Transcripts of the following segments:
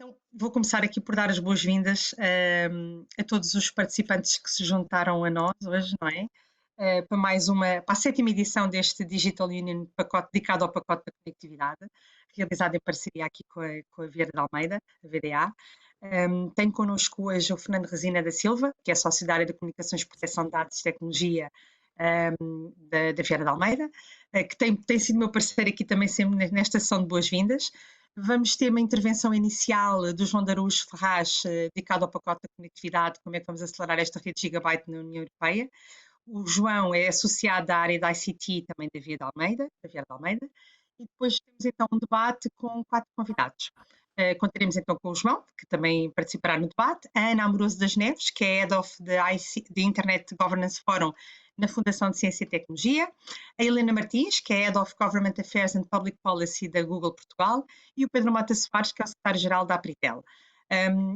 Então, vou começar aqui por dar as boas-vindas a todos os participantes que se juntaram a nós hoje, não é? Para a sétima edição deste Digital Union pacote, dedicado ao pacote da conectividade, realizado em parceria aqui com a Vieira de Almeida, a VDA. Tenho connosco hoje o Fernando Resina da Silva, que é sócio da área de Comunicações, Proteção de Dados e Tecnologia da Vieira de Almeida, que tem sido meu parceiro aqui também sempre nesta sessão de boas-vindas. Vamos ter uma intervenção inicial do João Darujo Ferraz, dedicado ao pacote da conectividade, como é que vamos acelerar esta rede Gigabyte na União Europeia. O João é associado à área da ICT também da Vieira de Almeida, e depois temos então um debate com 4 convidados. Contaremos então com o João, que também participará no debate, a Ana Amoroso das Neves, que é Head of the Internet Governance Forum na Fundação de Ciência e Tecnologia, a Helena Martins, que é Head of Government Affairs and Public Policy da Google Portugal, e o Pedro Mota Soares, que é o secretário-geral da Apritel.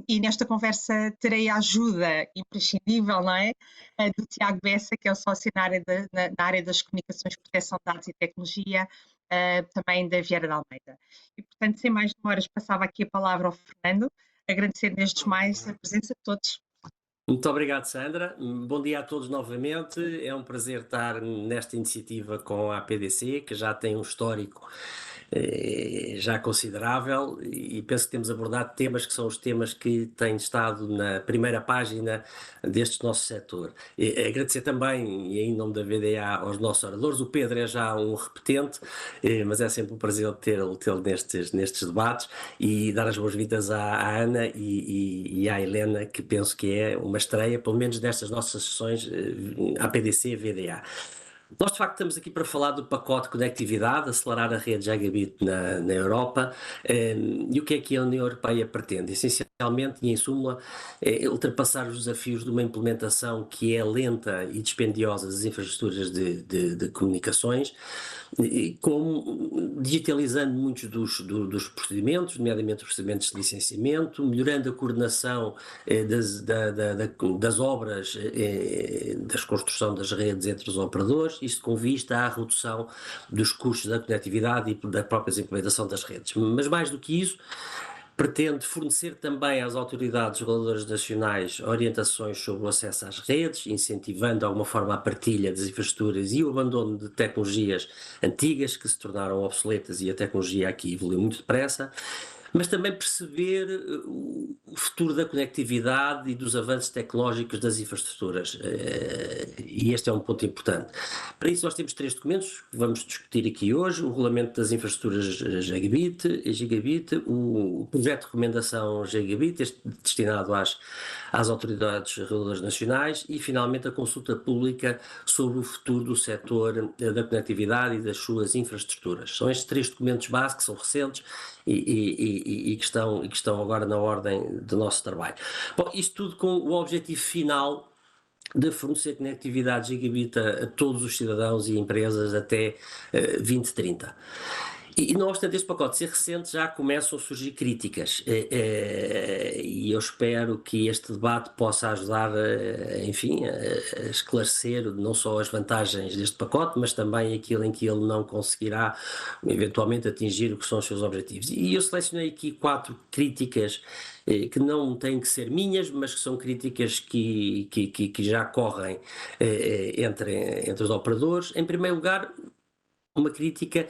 E nesta conversa terei a ajuda imprescindível, não é? Do Tiago Bessa, que é o sócio na área das comunicações, proteção de dados e tecnologia, também da Vieira de Almeida. E, portanto, sem mais demoras, passava aqui a palavra ao Fernando, agradecendo desde mais a presença de todos. Muito obrigado, Sandra. Bom dia a todos novamente. É um prazer estar nesta iniciativa com a APDC, que já tem um histórico já considerável, e penso que temos abordado temas que são os temas que têm estado na primeira página deste nosso setor. Agradecer também, e em nome da VDA, aos nossos oradores. O Pedro é já um repetente, mas é sempre um prazer tê-lo nestes debates, e dar as boas-vindas à Ana e à Helena, que penso que é uma estreia, pelo menos destas nossas sessões APDC VDA. Nós, de facto, estamos aqui para falar do pacote de conectividade, acelerar a rede Gigabit na Europa. E o que a União Europeia pretende? Essencialmente, e em súmula, ultrapassar os desafios de uma implementação que é lenta e dispendiosa das infraestruturas de comunicações, digitalizando muitos dos procedimentos, nomeadamente os procedimentos de licenciamento, melhorando a coordenação das obras, da construção das redes entre os operadores, isto com vista à redução dos custos da conectividade e da própria implementação das redes. Mas mais do que isso, pretende fornecer também às autoridades reguladoras nacionais orientações sobre o acesso às redes, incentivando de alguma forma a partilha das infraestruturas e o abandono de tecnologias antigas que se tornaram obsoletas, e a tecnologia aqui evoluiu muito depressa. Mas também perceber o futuro da conectividade e dos avanços tecnológicos das infraestruturas, e este é um ponto importante. Para isso nós temos 3 documentos que vamos discutir aqui hoje: o Regulamento das Infraestruturas Gigabit, o Projeto de Recomendação Gigabit, destinado às autoridades reguladoras nacionais, e finalmente a consulta pública sobre o futuro do setor da conectividade e das suas infraestruturas. São estes 3 documentos base, que são recentes e que estão agora na ordem do nosso trabalho. Bom, isto tudo com o objetivo final de fornecer conectividade Gigabit a todos os cidadãos e empresas até 2030. E não obstante este pacote ser recente, já começam a surgir críticas, e eu espero que este debate possa ajudar, enfim, a esclarecer não só as vantagens deste pacote, mas também aquilo em que ele não conseguirá eventualmente atingir o que são os seus objetivos. E eu selecionei aqui 4 críticas que não têm que ser minhas, mas que são críticas que já correm entre os operadores. Em primeiro lugar, uma crítica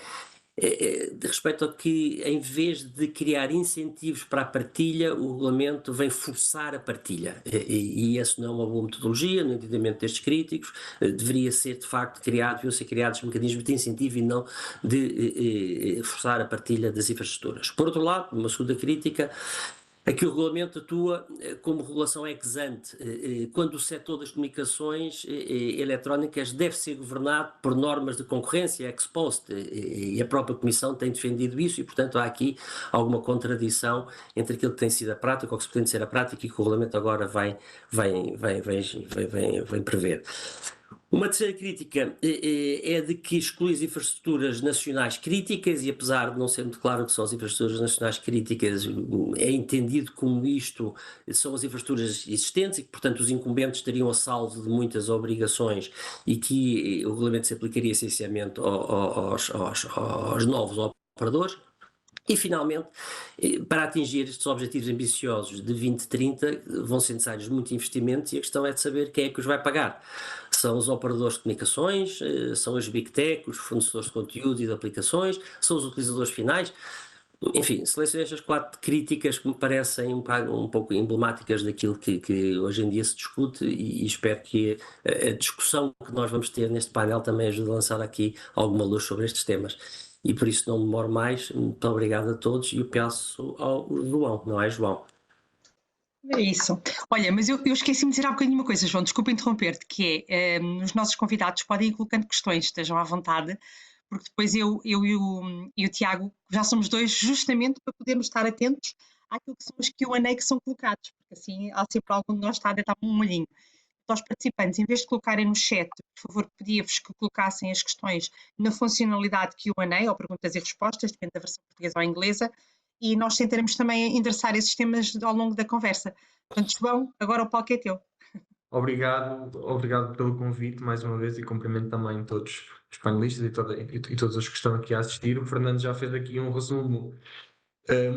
de respeito a que, em vez de criar incentivos para a partilha, o regulamento vem forçar a partilha, e essa não é uma boa metodologia no entendimento destes críticos. Deveria ser, de facto, deviam ser criados mecanismos de incentivo e não de forçar a partilha das infraestruturas. Por outro lado, uma segunda crítica: aqui o regulamento atua como regulação ex ante, quando o setor das comunicações eletrónicas deve ser governado por normas de concorrência ex post, e a própria Comissão tem defendido isso, e portanto há aqui alguma contradição entre aquilo que tem sido a prática, ou que se pretende ser a prática, e que o regulamento agora vem prever. Uma terceira crítica é de que exclui as infraestruturas nacionais críticas, e apesar de não ser muito claro o que são as infraestruturas nacionais críticas, é entendido como isto são as infraestruturas existentes, e que, portanto, os incumbentes estariam a salvo de muitas obrigações, e que o regulamento se aplicaria essencialmente aos novos operadores. E, finalmente, para atingir estes objetivos ambiciosos de 2030, vão ser necessários muitos investimentos e a questão é de saber quem é que os vai pagar. São os operadores de comunicações, são as Big Tech, os fornecedores de conteúdo e de aplicações, são os utilizadores finais. Enfim, selecionei estas 4 críticas que me parecem um pouco emblemáticas daquilo que hoje em dia se discute e espero que a discussão que nós vamos ter neste painel também ajude a lançar aqui alguma luz sobre estes temas. E por isso não demoro mais, muito obrigado a todos e eu peço ao João, não é, João? É isso. Olha, mas eu esqueci-me de dizer há bocadinho uma coisa, João, desculpa interromper-te, que é, os nossos convidados podem ir colocando questões, estejam à vontade, porque depois eu e o Tiago já somos dois justamente para podermos estar atentos àquilo que são os Q&A que são colocados, porque assim há sempre algum de nós está a deitar um molhinho. Aos participantes, em vez de colocarem no chat, por favor, pedia-vos que colocassem as questões na funcionalidade Q&A, ou perguntas e respostas, depende da versão portuguesa ou inglesa, e nós tentaremos também endereçar esses temas ao longo da conversa. Portanto, João, agora o palco é teu. Obrigado pelo convite mais uma vez e cumprimento também todos os panelistas e todos os que estão aqui a assistir. O Fernando já fez aqui um resumo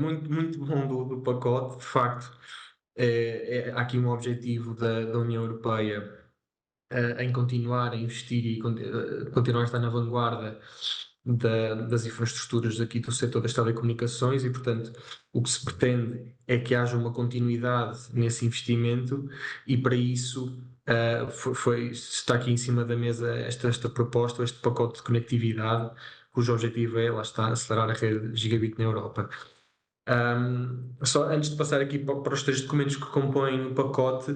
muito bom do pacote. De facto, há aqui um objetivo da União Europeia em continuar a investir e continuar a estar na vanguarda das infraestruturas aqui do setor das telecomunicações e, portanto, o que se pretende é que haja uma continuidade nesse investimento e, para isso, está aqui em cima da mesa esta proposta, este pacote de conectividade, cujo objetivo é, lá está, acelerar a rede gigabit na Europa. Só antes de passar aqui para os 3 documentos que compõem o pacote,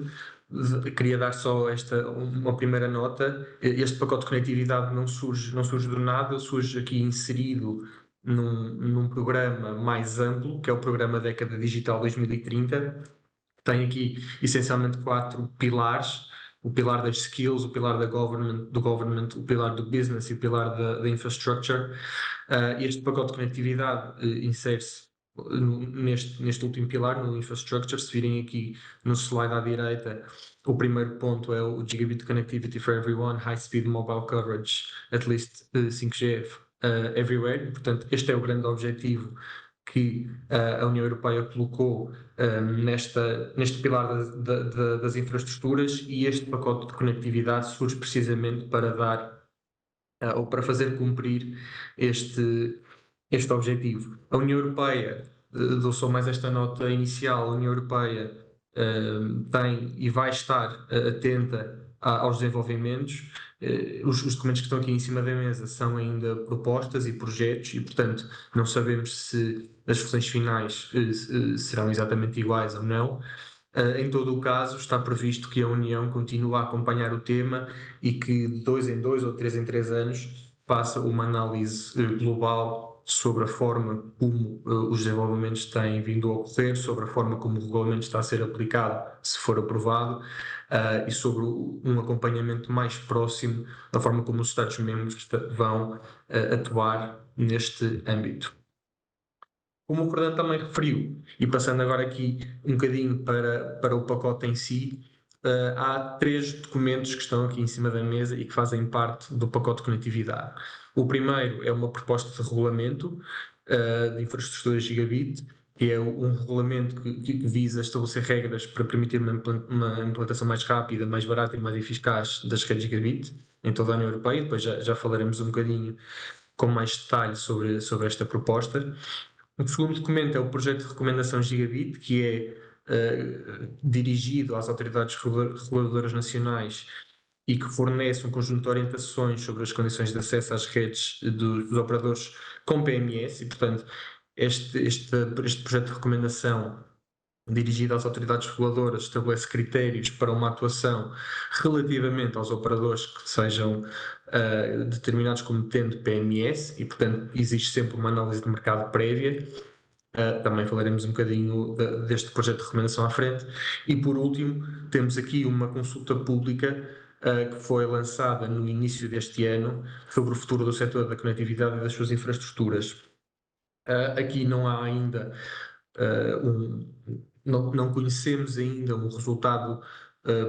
queria dar só uma primeira nota. Este pacote de conectividade não surge do nada, surge aqui inserido num programa mais amplo, que é o programa Década Digital 2030. Tem aqui essencialmente 4 pilares: o pilar das skills, o pilar do government, o pilar do business e o pilar da infrastructure. Este pacote de conectividade insere-se neste último pilar, no infrastructure. Se virem aqui no slide à direita, o primeiro ponto é o Gigabit Connectivity for Everyone, High Speed Mobile Coverage, at least 5G everywhere. E, portanto, este é o grande objetivo que a União Europeia colocou neste pilar das infraestruturas, e este pacote de conectividade surge precisamente para dar ou para fazer cumprir este objetivo. A União Europeia, dou só mais esta nota inicial, a União Europeia tem e vai estar atenta aos desenvolvimentos. Os documentos que estão aqui em cima da mesa são ainda propostas e projetos e, portanto, não sabemos se as versões finais serão exatamente iguais ou não. Em todo o caso, está previsto que a União continue a acompanhar o tema e que de 2 em 2 ou 3 em 3 anos faça uma análise global sobre a forma como os desenvolvimentos têm vindo a ocorrer, sobre a forma como o regulamento está a ser aplicado, se for aprovado, e sobre um acompanhamento mais próximo da forma como os Estados-membros vão atuar neste âmbito. Como o Fernando também referiu, e passando agora aqui um bocadinho para o pacote em si, há 3 documentos que estão aqui em cima da mesa e que fazem parte do pacote de conectividade. O primeiro é uma proposta de regulamento de infraestrutura gigabit, que é um regulamento que visa estabelecer regras para permitir uma implantação mais rápida, mais barata e mais eficaz das redes gigabit em toda a União Europeia. Depois já falaremos um bocadinho com mais detalhe sobre esta proposta. O segundo documento é o projeto de recomendação Gigabit, que é dirigido às autoridades reguladoras nacionais e que fornece um conjunto de orientações sobre as condições de acesso às redes dos operadores com PMS. E, portanto, este projeto de recomendação dirigido às autoridades reguladoras estabelece critérios para uma atuação relativamente aos operadores que sejam determinados como tendo PMS e, portanto, existe sempre uma análise de mercado prévia. Também falaremos um bocadinho deste projeto de recomendação à frente. E, por último, temos aqui uma consulta pública que foi lançada no início deste ano sobre o futuro do setor da conectividade e das suas infraestruturas. Aqui não há ainda não conhecemos ainda um resultado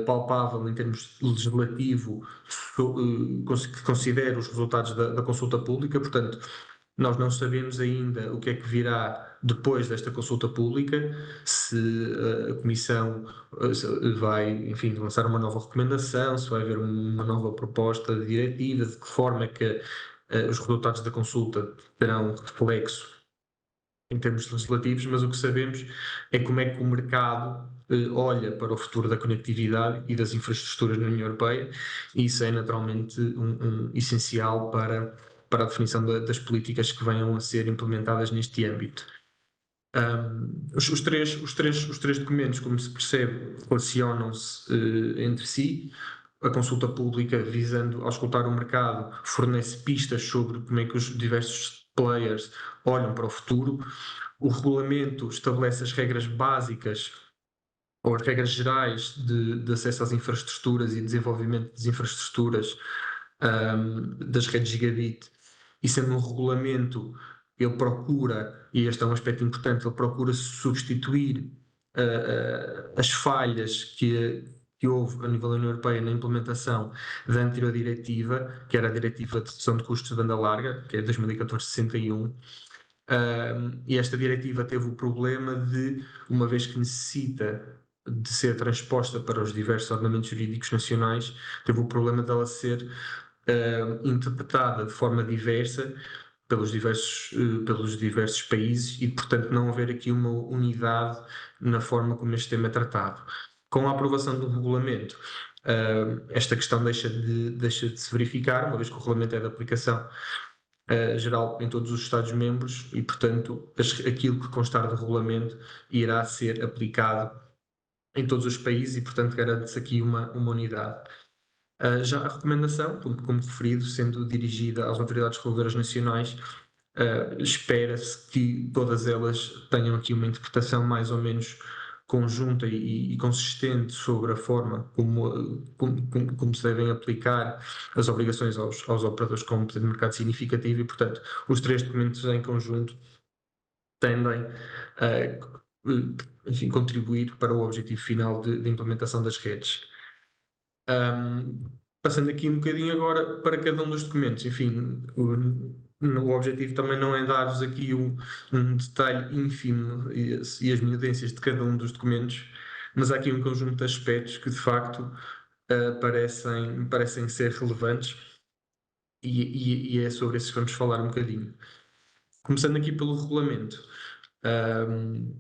palpável em termos legislativo que considere os resultados da consulta pública. Portanto, Nós não sabemos ainda o que é que virá depois desta consulta pública, se a Comissão vai, enfim, lançar uma nova recomendação, se vai haver uma nova proposta de diretiva, de que forma é que os resultados da consulta terão reflexo em termos legislativos, mas o que sabemos é como é que o mercado olha para o futuro da conectividade e das infraestruturas na União Europeia, e isso é naturalmente essencial para a definição das políticas que venham a ser implementadas neste âmbito. Os três documentos, como se percebe, relacionam-se entre si. A consulta pública, visando auscultar o mercado, fornece pistas sobre como é que os diversos players olham para o futuro. O regulamento estabelece as regras básicas ou as regras gerais de acesso às infraestruturas e desenvolvimento das infraestruturas das redes gigabit, e sendo um regulamento, ele procura, e este é um aspecto importante, ele procura substituir as falhas que houve a nível da União Europeia na implementação da anterior diretiva, que era a Diretiva de Redução de Custos de Banda Larga, que é 2014-61, e esta diretiva teve o problema de, uma vez que necessita de ser transposta para os diversos ordenamentos jurídicos nacionais, teve o problema dela ser interpretada de forma diversa pelos diversos países e, portanto, não haver aqui uma unidade na forma como este tema é tratado. Com a aprovação do regulamento, esta questão deixa de se verificar, uma vez que o regulamento é de aplicação geral em todos os Estados-membros e, portanto, aquilo que constar do regulamento irá ser aplicado em todos os países e, portanto, garante-se aqui uma unidade. Já a recomendação, como referido, sendo dirigida às autoridades reguladoras nacionais, espera-se que todas elas tenham aqui uma interpretação mais ou menos conjunta e consistente sobre a forma como se devem aplicar as obrigações aos operadores com um poder de mercado significativo e, portanto, os três documentos em conjunto tendem a, enfim, contribuir para o objetivo final de implementação das redes. Passando aqui um bocadinho agora para cada um dos documentos, enfim, o objetivo também não é dar-vos aqui um detalhe ínfimo e as minudências de cada um dos documentos, mas há aqui um conjunto de aspectos que de facto parecem ser relevantes e é sobre esses que vamos falar um bocadinho. Começando aqui pelo regulamento.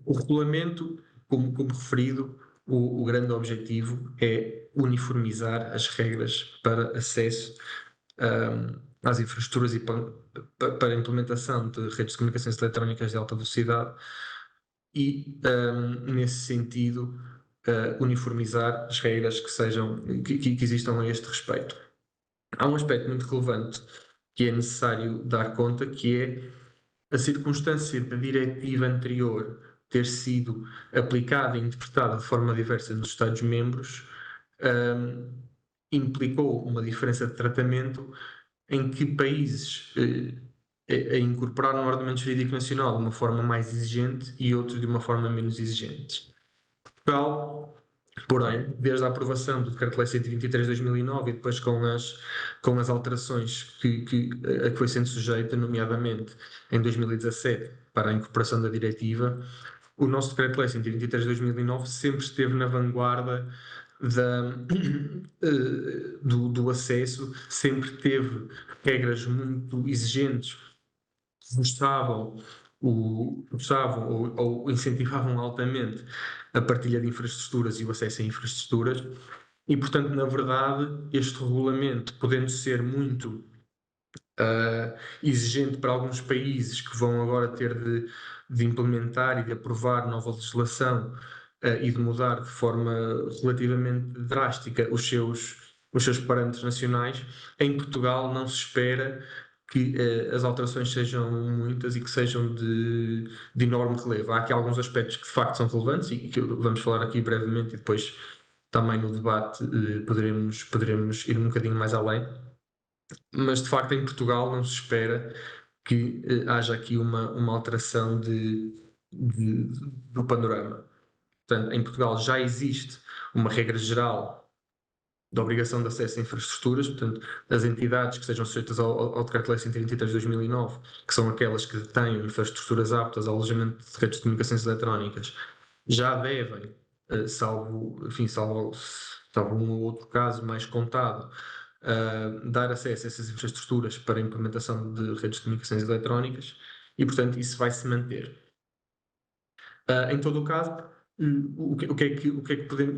O regulamento, como referido, o grande objetivo é uniformizar as regras para acesso às infraestruturas e para a implementação de redes de comunicações eletrónicas de alta velocidade e, nesse sentido, uniformizar as regras que existam a este respeito. Há um aspecto muito relevante que é necessário dar conta, que é a circunstância da diretiva anterior ter sido aplicada e interpretada de forma diversa nos Estados-membros implicou uma diferença de tratamento em que países a incorporaram no ordenamento jurídico nacional de uma forma mais exigente e outros de uma forma menos exigente. Portugal, porém, desde a aprovação do Decreto-Lei 123 de 2009 e depois com as alterações a que foi sendo sujeita, nomeadamente em 2017, para a incorporação da diretiva, o nosso Decreto-Lei 123 de 2009 sempre esteve na vanguarda do acesso, sempre teve regras muito exigentes que forçavam ou incentivavam altamente a partilha de infraestruturas e o acesso a infraestruturas e, portanto, na verdade, este regulamento, podendo ser muito exigente para alguns países que vão agora ter de implementar e de aprovar nova legislação e de mudar de forma relativamente drástica os seus parâmetros nacionais, em Portugal não se espera que as alterações sejam muitas e que sejam de enorme relevo. Há aqui alguns aspectos que de facto são relevantes e que vamos falar aqui brevemente e depois também no debate poderemos ir um bocadinho mais além. Mas de facto em Portugal não se espera que haja aqui uma alteração do panorama. Portanto, em Portugal já existe uma regra geral da obrigação de acesso a infraestruturas, portanto, as entidades que sejam sujeitas ao Decreto-Lei 123 de 2009, que são aquelas que têm infraestruturas aptas ao alojamento de redes de comunicações eletrónicas, já devem, salvo um ou outro caso mais contado, dar acesso a essas infraestruturas para a implementação de redes de comunicações eletrónicas e, portanto, isso vai se manter. Em todo o caso,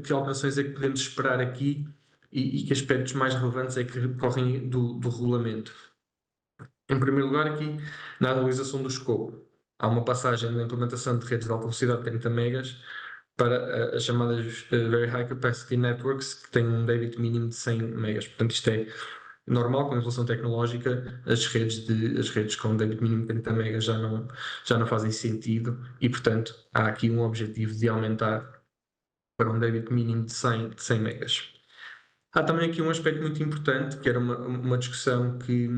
que alterações é que podemos esperar aqui e que aspectos mais relevantes é que decorrem do regulamento? Em primeiro lugar, aqui, na atualização do escopo, há uma passagem da implementação de redes de alta velocidade de 30 megas para as chamadas Very High Capacity Networks, que têm um débito mínimo de 100 megas. Portanto, isto é normal com a evolução tecnológica, as redes com débito mínimo de 30 megas já não fazem sentido e, portanto, há aqui um objetivo de aumentar para um débito mínimo de 100 megas. Há também aqui um aspecto muito importante, que era uma discussão que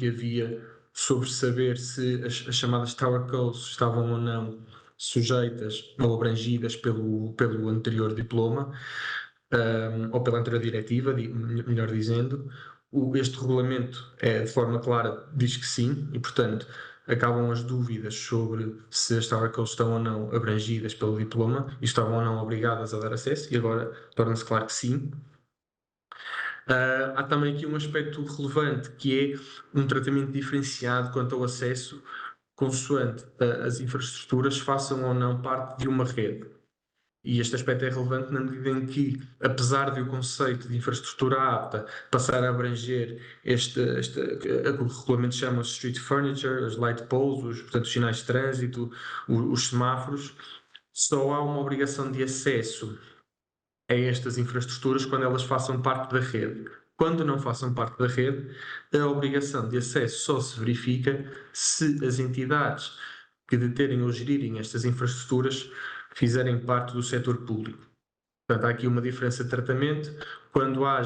havia sobre saber se as chamadas Tower Codes estavam ou não sujeitas ou abrangidas pelo anterior diploma, ou pela anterior diretiva, melhor dizendo. Este regulamento, de forma clara, diz que sim, e, portanto, acabam as dúvidas sobre se as Tower Codes estão ou não abrangidas pelo diploma e estavam ou não obrigadas a dar acesso, e agora torna-se claro que sim. Há também aqui um aspecto relevante, que é um tratamento diferenciado quanto ao acesso, consoante as infraestruturas façam ou não parte de uma rede. E este aspecto é relevante na medida em que, apesar de o conceito de infraestrutura apta passar a abranger o regulamento chama street furniture, as light poles, portanto, os sinais de trânsito, os semáforos, só há uma obrigação de acesso a estas infraestruturas quando elas façam parte da rede. Quando não façam parte da rede, a obrigação de acesso só se verifica se as entidades que deterem ou gerirem estas infraestruturas fizerem parte do setor público. Portanto, há aqui uma diferença de tratamento. Quando a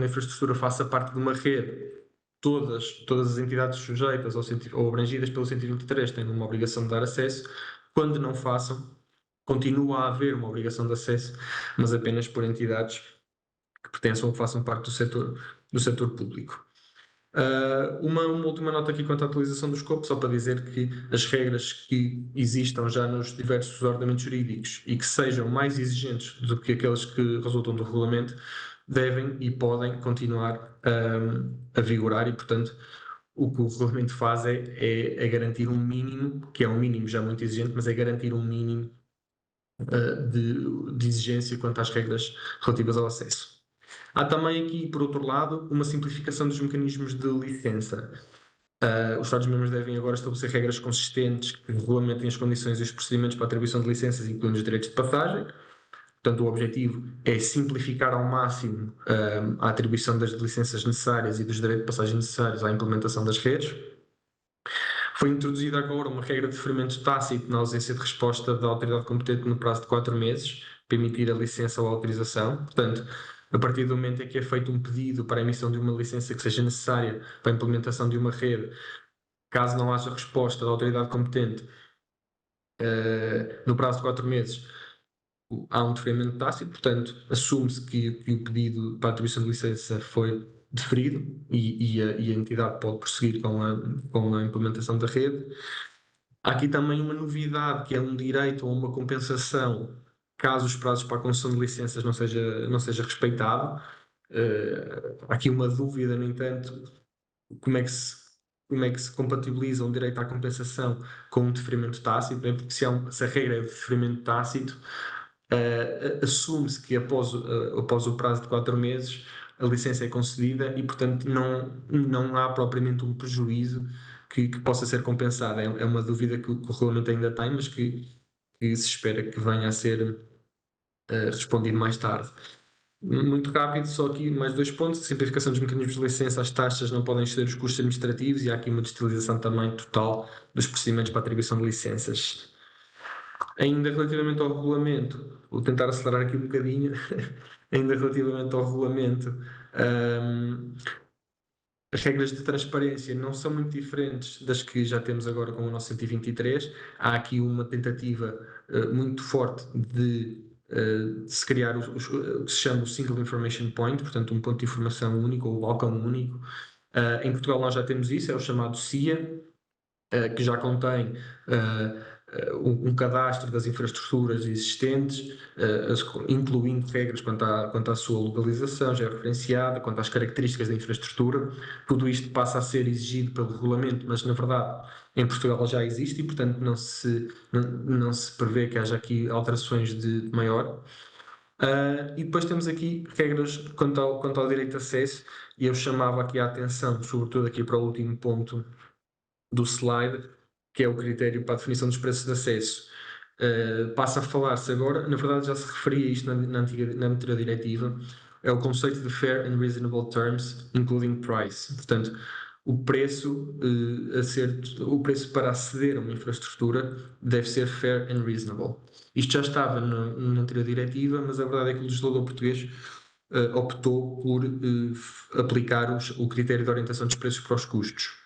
infraestrutura faça parte de uma rede, todas as entidades sujeitas ou abrangidas pelo 123 têm uma obrigação de dar acesso. Quando não façam, continua a haver uma obrigação de acesso, mas apenas por entidades que pertençam ou façam parte do setor público. Uma última nota aqui quanto à atualização do escopo, só para dizer que as regras que existam já nos diversos ordenamentos jurídicos e que sejam mais exigentes do que aquelas que resultam do regulamento devem e podem continuar a vigorar e, portanto, o que o regulamento faz é garantir um mínimo, que é um mínimo já muito exigente, mas é garantir um mínimo de exigência quanto às regras relativas ao acesso. Há também aqui, por outro lado, uma simplificação dos mecanismos de licença. Os Estados-membros devem agora estabelecer regras consistentes que regulamentem as condições e os procedimentos para a atribuição de licenças, incluindo os direitos de passagem. Portanto, o objetivo é simplificar ao máximo a atribuição das licenças necessárias e dos direitos de passagem necessários à implementação das redes. Foi introduzida agora uma regra de deferimento tácito na ausência de resposta da autoridade competente no prazo de 4 meses, para emitir a licença ou a autorização. Portanto, a partir do momento em que é feito um pedido para a emissão de uma licença que seja necessária para a implementação de uma rede, caso não haja resposta da autoridade competente no prazo de 4 meses, há um deferimento tácito, portanto, assume-se que o pedido para a atribuição de licença foi deferido e a entidade pode prosseguir com a implementação da rede. Há aqui também uma novidade, que é um direito ou uma compensação caso os prazos para a concessão de licenças não seja respeitado. Há aqui uma dúvida, no entanto, como é que se compatibiliza um direito à compensação com um deferimento tácito, né? Porque se a regra é de deferimento tácito, assume-se que após o prazo de 4 meses a licença é concedida e, portanto, não há propriamente um prejuízo que possa ser compensado. É uma dúvida que o regulamento ainda tem, mas que se espera que venha a ser respondido mais tarde. Muito rápido, só aqui mais 2 pontos. A simplificação dos mecanismos de licença, as taxas não podem exceder os custos administrativos e há aqui uma digitalização também total dos procedimentos para a atribuição de licenças. Ainda relativamente ao regulamento, vou tentar acelerar aqui um bocadinho, ainda relativamente ao regulamento, as regras de transparência não são muito diferentes das que já temos agora com o nosso 123. Há aqui uma tentativa muito forte de se criar o que se chama o Single Information Point, portanto um ponto de informação único ou balcão único. Em Portugal nós já temos isso, é o chamado CIA, que já contém um cadastro das infraestruturas existentes, incluindo regras quanto à sua localização, já é referenciada, quanto às características da infraestrutura. Tudo isto passa a ser exigido pelo regulamento, mas na verdade em Portugal já existe e, portanto, não se prevê que haja aqui alterações de maior. E depois temos aqui regras quanto ao direito de acesso, e eu chamava aqui a atenção, sobretudo aqui para o último ponto do slide, que é o critério para a definição dos preços de acesso. Passa a falar-se agora, na verdade já se referia a isto na anterior diretiva, é o conceito de Fair and Reasonable Terms, including price. Portanto, o preço para aceder a uma infraestrutura deve ser fair and reasonable. Isto já estava na anterior diretiva, mas a verdade é que o legislador português optou por aplicar o critério de orientação dos preços para os custos.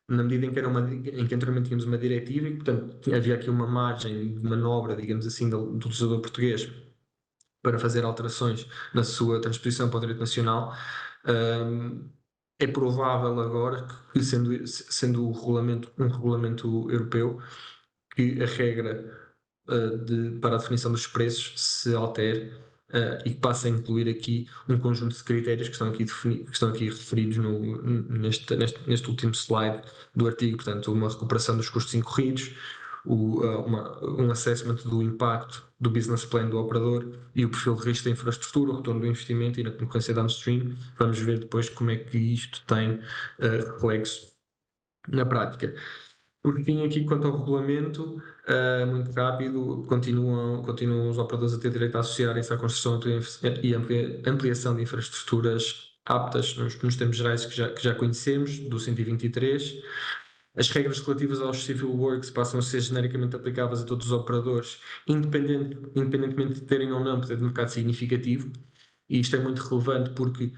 Na medida em que anteriormente tínhamos uma diretiva e, portanto, havia aqui uma margem de manobra, digamos assim, do legislador português para fazer alterações na sua transposição para o direito nacional, é provável agora que, sendo o regulamento um regulamento europeu, que a regra para a definição dos preços se altere e que passe a incluir aqui um conjunto de critérios que estão aqui referidos neste último slide do artigo. Portanto, uma recuperação dos custos incorridos, um assessment do impacto do business plan do operador e o perfil de risco da infraestrutura, o retorno do investimento e na concorrência downstream. Vamos ver depois como é que isto tem reflexo na prática. Por fim, aqui quanto ao regulamento, muito rápido, continuam os operadores a ter direito a associarem-se à construção e ampliação de infraestruturas aptas nos termos gerais que já conhecemos, do 123. As regras relativas aos civil works passam a ser genericamente aplicáveis a todos os operadores, independentemente de terem ou não poder de mercado significativo. E isto é muito relevante porque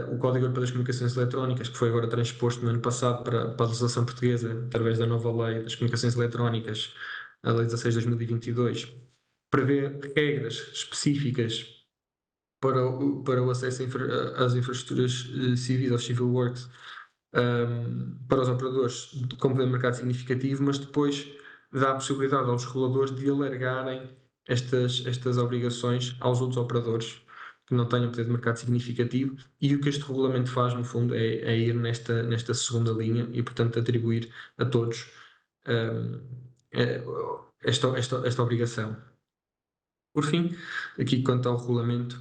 o Código Europeu das Comunicações Eletrónicas, que foi agora transposto no ano passado para a legislação portuguesa, através da nova Lei das Comunicações Eletrónicas, a Lei 16 de 2022, prevê regras específicas para o acesso às infraestruturas civis, aos civil works, para os operadores com poder de mercado significativo, mas depois dá a possibilidade aos reguladores de alargarem estas obrigações aos outros operadores que não tenham poder de mercado significativo, e o que este regulamento faz, no fundo, é ir nesta segunda linha e, portanto, atribuir a todos esta obrigação. Por fim, aqui quanto ao regulamento,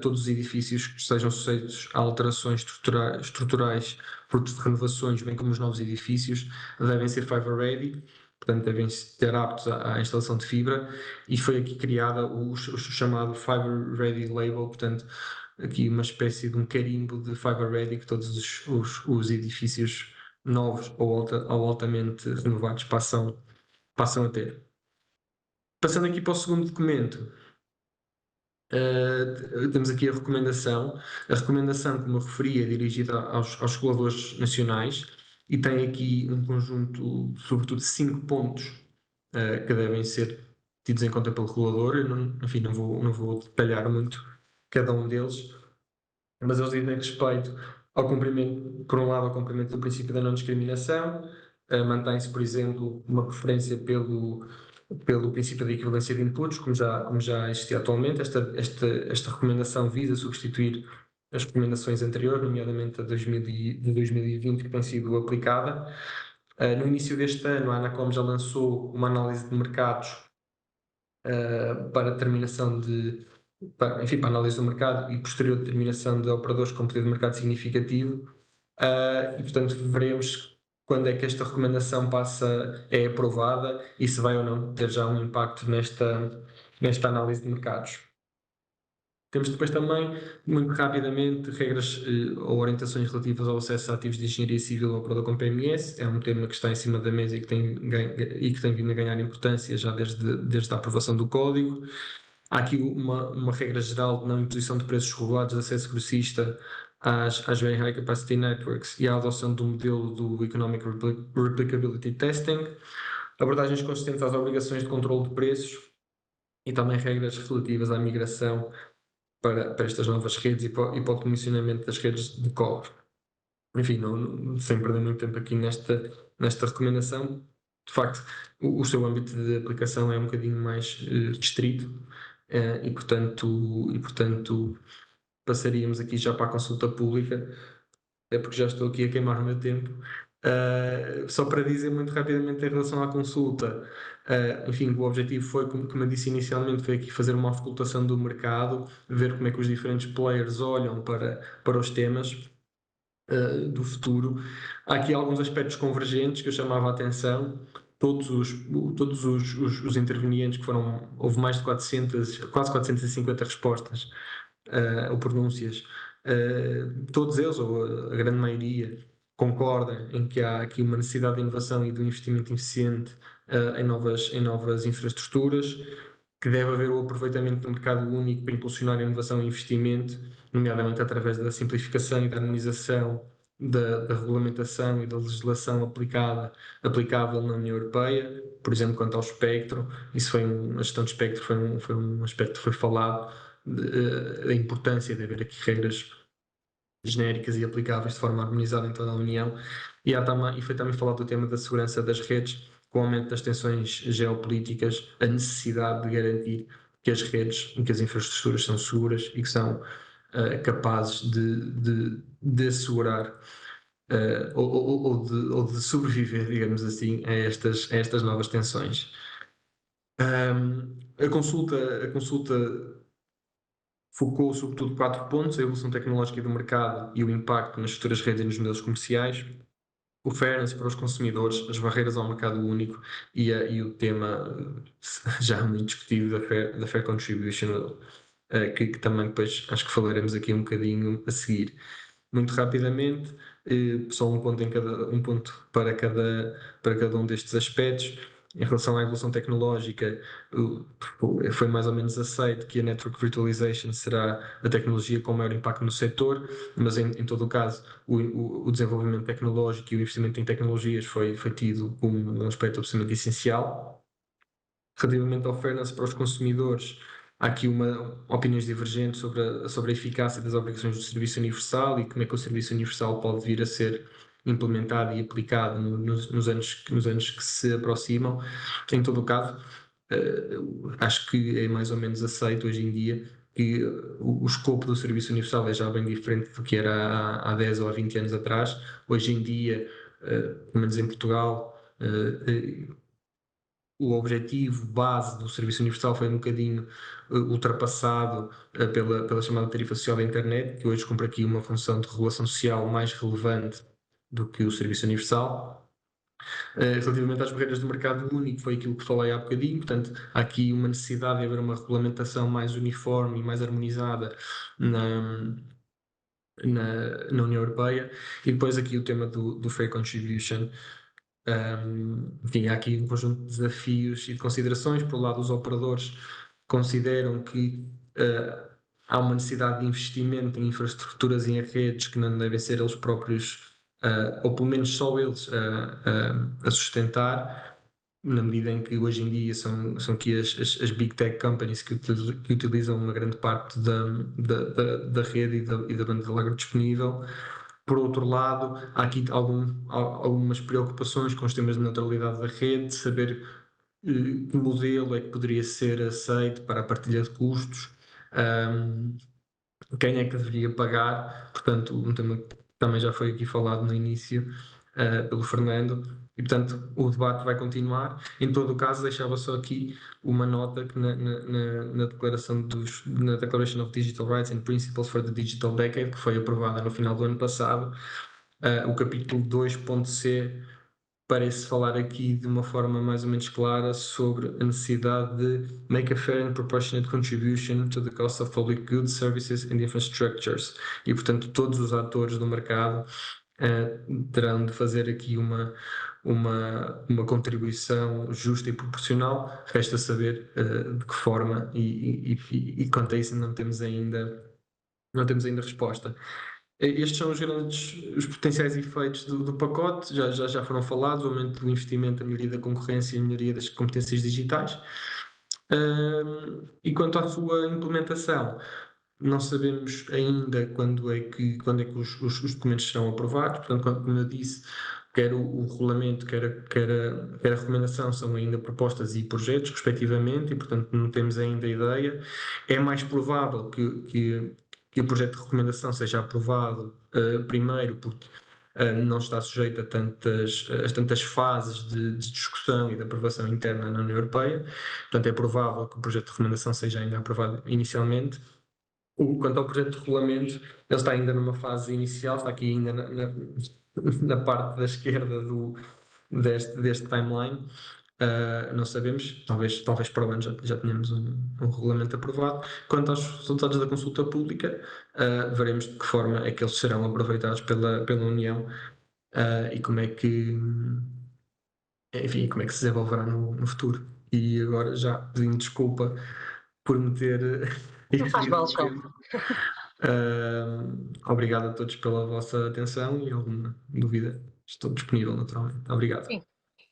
todos os edifícios que sejam sujeitos a alterações estruturais, produtos de renovações, bem como os novos edifícios, devem ser Fiber Ready, portanto devem estar aptos à instalação de fibra, e foi aqui criada o chamado Fiber Ready Label, portanto aqui uma espécie de um carimbo de Fiber Ready que todos os edifícios novos ou altamente renovados passam a ter. Passando aqui para o segundo documento, temos aqui a recomendação. A recomendação, como eu referi, é dirigida aos reguladores nacionais e tem aqui um conjunto, sobretudo, de 5 pontos que devem ser tidos em conta pelo regulador. Eu não vou detalhar muito cada um deles, mas eles dizem respeito ao cumprimento, por um lado, ao cumprimento do princípio da não discriminação. Mantém-se, por exemplo, uma preferência pelo princípio da equivalência de inputs, como já existia atualmente. Esta recomendação visa substituir as recomendações anteriores, nomeadamente a de 2020, que tem sido aplicada. No início deste ano, a Anacom já lançou uma análise de mercados para a determinação para a análise do mercado e posterior determinação de operadores com poder de mercado significativo, e portanto veremos quando é que esta recomendação é aprovada e se vai ou não ter já um impacto nesta análise de mercados. Temos depois também, muito rapidamente, regras ou orientações relativas ao acesso a ativos de engenharia civil ao operador com PMS. É um tema que está em cima da mesa e que tem vindo a ganhar importância já desde a aprovação do Código. Há aqui uma regra geral de não imposição de preços regulados de acesso grossista às Very High Capacity Networks e a adoção do modelo do Economic Replicability Testing, abordagens consistentes às obrigações de controle de preços e também regras relativas à migração para estas novas redes e para o comissionamento das redes de cobre. Enfim, sem perder muito tempo aqui nesta recomendação, de facto, o seu âmbito de aplicação é um bocadinho mais restrito, e portanto passaríamos aqui já para a consulta pública, é porque já estou aqui a queimar o meu tempo. Só para dizer muito rapidamente em relação à consulta, enfim, o objetivo foi, como eu disse inicialmente, foi aqui fazer uma auscultação do mercado, ver como é que os diferentes players olham para os temas do futuro. Há aqui alguns aspectos convergentes que eu chamava a atenção. Todos os intervenientes que foram, houve mais de 400, quase 450 respostas ou pronúncias, todos eles, ou a grande maioria, concordam em que há aqui uma necessidade de inovação e de um investimento eficiente em novas infraestruturas, que deve haver o aproveitamento do mercado único para impulsionar a inovação e investimento, nomeadamente através da simplificação e da harmonização da regulamentação e da legislação aplicável na União Europeia, por exemplo, quanto ao espectro. A gestão de espectro foi um aspecto que foi falado, a importância de haver aqui regras genéricas e aplicáveis de forma harmonizada em toda a União. E foi também falado do tema da segurança das redes, com o aumento das tensões geopolíticas, a necessidade de garantir que as redes e que as infraestruturas são seguras e que são capazes de assegurar ou de sobreviver, digamos assim, a estas novas tensões. A consulta focou sobretudo 4 pontos: a evolução tecnológica do mercado e o impacto nas futuras redes e nos modelos comerciais, o fairness para os consumidores, as barreiras ao mercado único e o tema já muito discutido da fair contribution, que também depois acho que falaremos aqui um bocadinho a seguir. Muito rapidamente, só um ponto para cada um destes aspectos. Em relação à evolução tecnológica, foi mais ou menos aceito que a Network Virtualization será a tecnologia com maior impacto no setor, mas em todo o caso o desenvolvimento tecnológico e o investimento em tecnologias foi tido como um aspecto absolutamente essencial. Relativamente ao fairness para os consumidores, há aqui opiniões divergentes sobre a eficácia das obrigações do serviço universal e como é que o serviço universal pode vir a ser implementado e aplicado nos anos que se aproximam. Em todo o caso, acho que é mais ou menos aceito hoje em dia que o escopo do serviço universal é já bem diferente do que era há 10 ou há 20 anos atrás. Hoje em dia, pelo menos em Portugal, o objetivo base do Serviço Universal foi um bocadinho ultrapassado pela chamada tarifa social da internet, que hoje cumpre aqui uma função de regulação social mais relevante do que o Serviço Universal. Relativamente às barreiras do mercado único, foi aquilo que falei há bocadinho. Portanto, há aqui uma necessidade de haver uma regulamentação mais uniforme e mais harmonizada na União Europeia. E depois aqui o tema do Fair Contribution. Enfim, há aqui um conjunto de desafios e de considerações. Por um lado, os operadores consideram que há uma necessidade de investimento em infraestruturas e em redes que não devem ser eles próprios, ou pelo menos só eles, a sustentar, na medida em que hoje em dia são aqui as big tech companies que utilizam uma grande parte da rede e da banda larga disponível. Por outro lado, há aqui algumas preocupações com os temas de neutralidade da rede, de saber que modelo é que poderia ser aceito para a partilha de custos, quem é que deveria pagar. Portanto, um tema que também já foi aqui falado no início pelo Fernando, e portanto o debate vai continuar. Em todo o caso, deixava só aqui uma nota que na Declaration of Digital Rights and Principles for the Digital Decade, que foi aprovada no final do ano passado, o capítulo 2.c parece falar aqui de uma forma mais ou menos clara sobre a necessidade de make a fair and proportionate contribution to the cost of public goods, services and infrastructures. E, portanto, todos os atores do mercado terão de fazer aqui uma contribuição justa e proporcional. Resta saber de que forma, e quanto a isso não temos ainda resposta. Estes são os potenciais efeitos do pacote, já foram falados: o aumento do investimento, a melhoria da concorrência e a melhoria das competências digitais. E quanto à sua implementação, não sabemos ainda quando é que os documentos serão aprovados. Portanto, como eu disse, quer o regulamento, quer a recomendação são ainda propostas e projetos, respectivamente, e, portanto, não temos ainda ideia. É mais provável que o projeto de recomendação seja aprovado primeiro, porque não está sujeito a tantas fases de discussão e de aprovação interna na União Europeia. Portanto, é provável que o projeto de recomendação seja ainda aprovado inicialmente. Quanto ao projeto de regulamento, ele está ainda numa fase inicial, está aqui ainda na parte da esquerda deste timeline. Não sabemos, talvez para o ano já tenhamos um regulamento aprovado. Quanto aos resultados da consulta pública, veremos de que forma é que eles serão aproveitados pela União, e enfim, como é que se desenvolverá no futuro. E agora já pedindo desculpa por me ter Não faz mal, João. Obrigado a todos pela vossa atenção e alguma dúvida estou disponível naturalmente. Obrigado. Sim.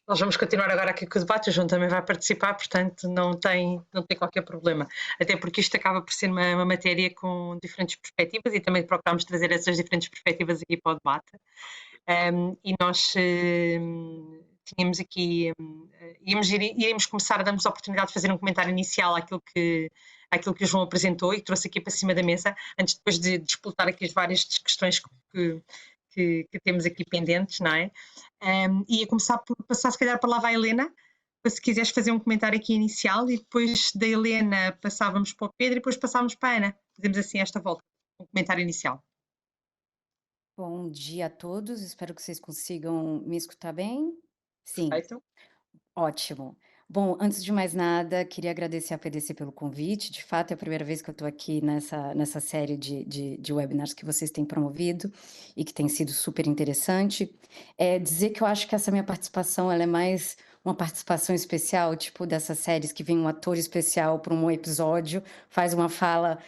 Nós vamos continuar agora aqui com o debate, o João também vai participar, portanto não tem qualquer problema. Até porque isto acaba por ser uma matéria com diferentes perspectivas e também procuramos trazer essas diferentes perspectivas aqui para o debate. E nós tínhamos aqui, iríamos começar a dar-nos a oportunidade de fazer um comentário inicial àquilo que o João apresentou e trouxe aqui para cima da mesa, antes depois de explotar aqui as várias questões que temos aqui pendentes, não é? Ia começar por passar, se calhar, a palavra à Helena, se quiseres fazer um comentário aqui inicial, e depois da Helena passávamos para o Pedro e depois passávamos para a Ana. Fazemos assim esta volta, um comentário inicial. Bom dia a todos, espero que vocês consigam me escutar bem. Sim, Perfeito? ótimo. Bom, antes de mais nada, queria agradecer à PDC pelo convite. De fato, é a primeira vez que eu estou aqui nessa série de webinars que vocês têm promovido e que tem sido super interessante. Dizer que eu acho que essa minha participação ela é mais uma participação especial, tipo dessas séries que vem um ator especial para um episódio, faz uma fala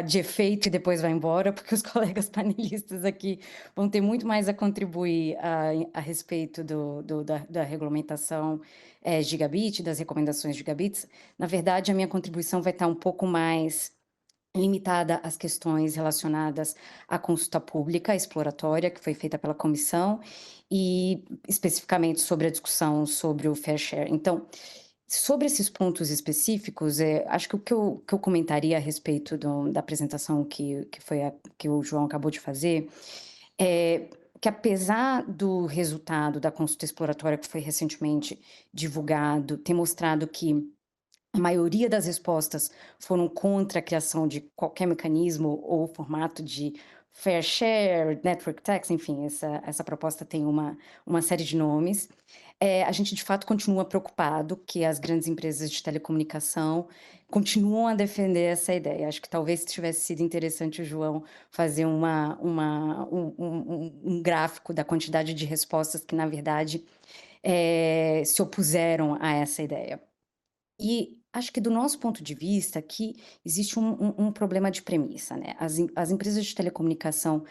de efeito e depois vai embora, porque os colegas panelistas aqui vão ter muito mais a contribuir a respeito da regulamentação gigabit, das recomendações gigabits. Na verdade, a minha contribuição vai estar um pouco mais limitada às questões relacionadas à consulta pública exploratória que foi feita pela comissão e especificamente sobre a discussão sobre o fair share. Então, sobre esses pontos específicos, acho que o que eu comentaria a respeito da apresentação que o João acabou de fazer é que, apesar do resultado da consulta exploratória que foi recentemente divulgado, ter mostrado que a maioria das respostas foram contra a criação de qualquer mecanismo ou formato de fair share, network tax, enfim, essa proposta tem uma série de nomes. A gente, de fato, continua preocupado que as grandes empresas de telecomunicação continuam a defender essa ideia. Acho que talvez tivesse sido interessante o João fazer um gráfico da quantidade de respostas que, na verdade, se opuseram a essa ideia. E acho que, do nosso ponto de vista, aqui existe um problema de premissa, né? As empresas de telecomunicação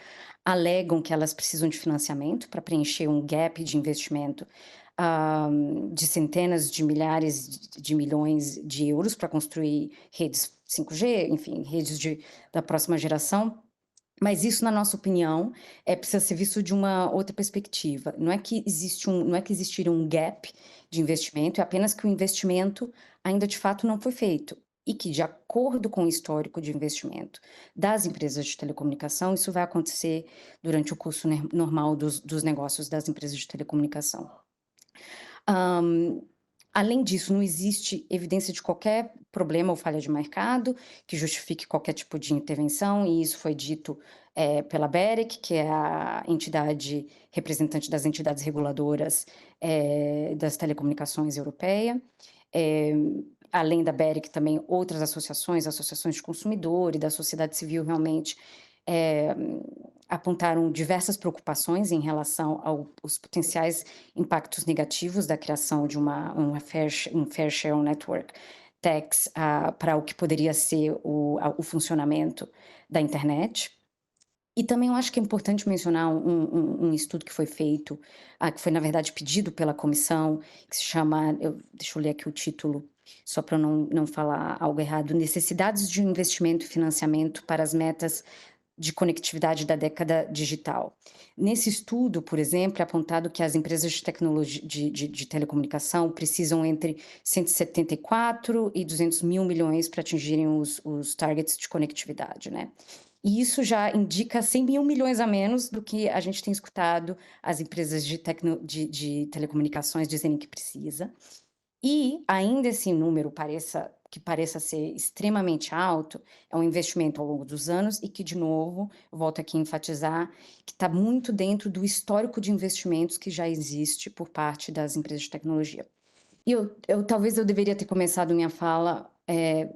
alegam que elas precisam de financiamento para preencher um gap de investimento de centenas de milhares de milhões de euros para construir redes 5G, enfim, redes da próxima geração. Mas isso, na nossa opinião, precisa ser visto de uma outra perspectiva. Não é que existiria um gap de investimento, é apenas que o investimento ainda de fato não foi feito. E que, de acordo com o histórico de investimento das empresas de telecomunicação, isso vai acontecer durante o curso normal dos negócios das empresas de telecomunicação. Além disso, não existe evidência de qualquer problema ou falha de mercado que justifique qualquer tipo de intervenção, e isso foi dito pela BEREC, que é a entidade representante das entidades reguladoras das telecomunicações europeia. Além da BEREC, também outras associações de consumidor e da sociedade civil realmente apontaram diversas preocupações em relação aos potenciais impactos negativos da criação de um Fair Share Network Tax para o que poderia ser o funcionamento da internet. E também eu acho que é importante mencionar um estudo que foi feito, que foi na verdade pedido pela comissão, que se chama, deixa eu ler aqui o título, só para eu não falar algo errado, Necessidades de investimento e financiamento para as metas de conectividade da década digital. Nesse estudo, por exemplo, é apontado que as empresas de tecnologia de telecomunicação precisam entre 174 e 200 mil milhões para atingirem os targets de conectividade, né? E isso já indica 100 mil milhões a menos do que a gente tem escutado as empresas de telecomunicações dizerem que precisa. E ainda esse número pareça ser extremamente alto, é um investimento ao longo dos anos e que, de novo, eu volto aqui a enfatizar, que está muito dentro do histórico de investimentos que já existe por parte das empresas de tecnologia. E talvez eu deveria ter começado minha fala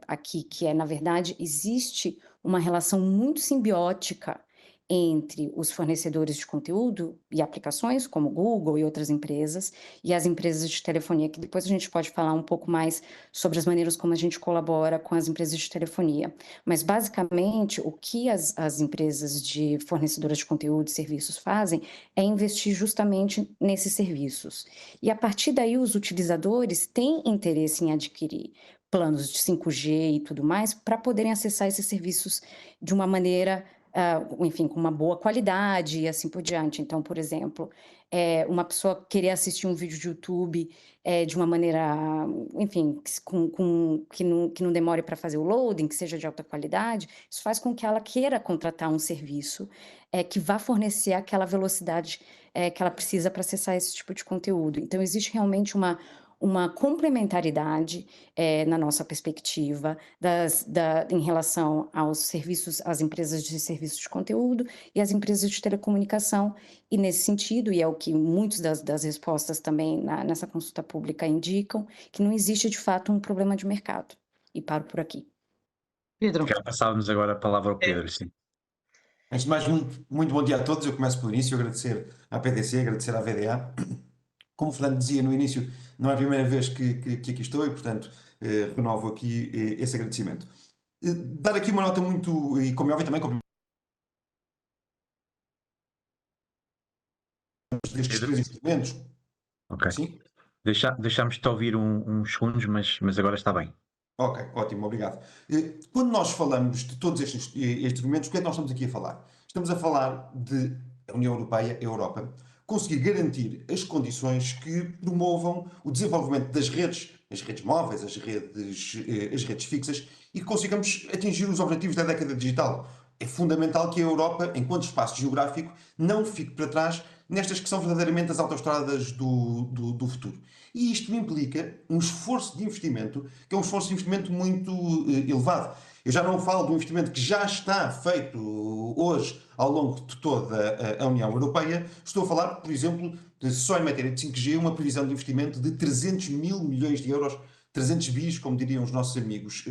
aqui, que na verdade, existe uma relação muito simbiótica entre os fornecedores de conteúdo e aplicações, como Google e outras empresas, e as empresas de telefonia, que depois a gente pode falar um pouco mais sobre as maneiras como a gente colabora com as empresas de telefonia. Mas, basicamente, o que as empresas de fornecedoras de conteúdo e serviços fazem é investir justamente nesses serviços. E, a partir daí, os utilizadores têm interesse em adquirir planos de 5G e tudo mais para poderem acessar esses serviços de uma maneira enfim, com uma boa qualidade e assim por diante. Então, por exemplo, uma pessoa querer assistir um vídeo de YouTube de uma maneira, enfim, que não demore para fazer o loading, que seja de alta qualidade, isso faz com que ela queira contratar um serviço que vá fornecer aquela velocidade que ela precisa para acessar esse tipo de conteúdo. Então, existe realmente uma complementaridade na nossa perspectiva em relação aos serviços, às empresas de serviços de conteúdo e às empresas de telecomunicação, e nesse sentido, e é o que muitas das respostas também nessa consulta pública indicam, que não existe de fato um problema de mercado. E paro por aqui. Pedro. Já passávamos agora a palavra ao Pedro, sim. Antes de mais, muito bom dia a todos. Eu começo pelo início, agradecer à PDC, agradecer à VDA. Como o Fernando dizia no início, não é a primeira vez que aqui estou e, portanto, renovo aqui esse agradecimento. Dar aqui uma nota muito, e como é óbvio também, destes Pedro? três instrumentos. Ok. Sim? Deixámos-te ouvir uns segundos, mas agora está bem. Ok, ótimo, obrigado. Quando nós falamos de todos estes instrumentos, o que é que nós estamos aqui a falar? Estamos a falar de a União Europeia, a Europa, conseguir garantir as condições que promovam o desenvolvimento das redes, as redes móveis, as redes fixas, e que consigamos atingir os objetivos da década digital. É fundamental que a Europa, enquanto espaço geográfico, não fique para trás nestas que são verdadeiramente as autoestradas do futuro. E isto implica um esforço de investimento, que é um esforço de investimento muito elevado. Eu já não falo do investimento que já está feito hoje ao longo de toda a União Europeia. Estou a falar, por exemplo, só em matéria de 5G, uma previsão de investimento de 300 mil milhões de euros, 300 bis, como diriam os nossos amigos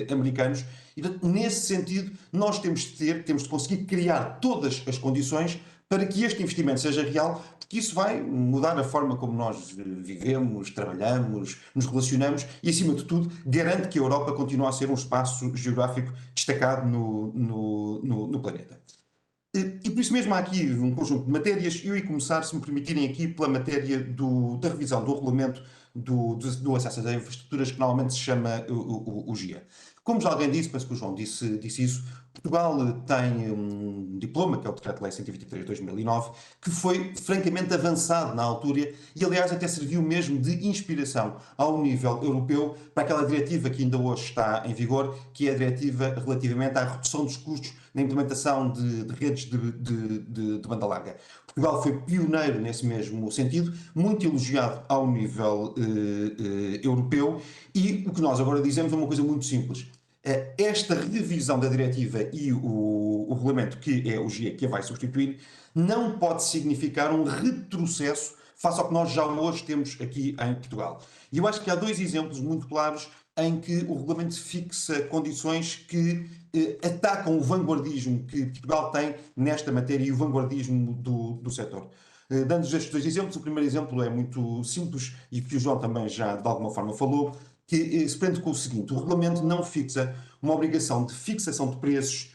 americanos. E, nesse sentido, nós temos de conseguir criar todas as condições para que este investimento seja real, porque isso vai mudar a forma como nós vivemos, trabalhamos, nos relacionamos e, acima de tudo, garante que a Europa continue a ser um espaço geográfico destacado no planeta. E por isso mesmo há aqui um conjunto de matérias. Eu ia começar, se me permitirem, aqui pela matéria da revisão do regulamento do acesso às infraestruturas, que normalmente se chama o GIA. Como já alguém disse, penso que o João disse isso, Portugal tem um diploma, que é o Decreto-Lei 123 de 2009, que foi francamente avançado na altura e, aliás, até serviu mesmo de inspiração ao nível europeu para aquela diretiva que ainda hoje está em vigor, que é a diretiva relativamente à redução dos custos na implementação de redes de banda larga. Portugal foi pioneiro nesse mesmo sentido, muito elogiado ao nível europeu, e o que nós agora dizemos é uma coisa muito simples. Esta revisão da diretiva e o regulamento, que é o GIA, que a vai substituir, não pode significar um retrocesso face ao que nós já hoje temos aqui em Portugal. E eu acho que há dois exemplos muito claros em que o regulamento fixa condições que atacam o vanguardismo que Portugal tem nesta matéria e o vanguardismo do setor. Dando-vos estes dois exemplos, o primeiro exemplo é muito simples e que o João também já de alguma forma falou, que se prende com o seguinte: o regulamento não fixa uma obrigação de fixação de preços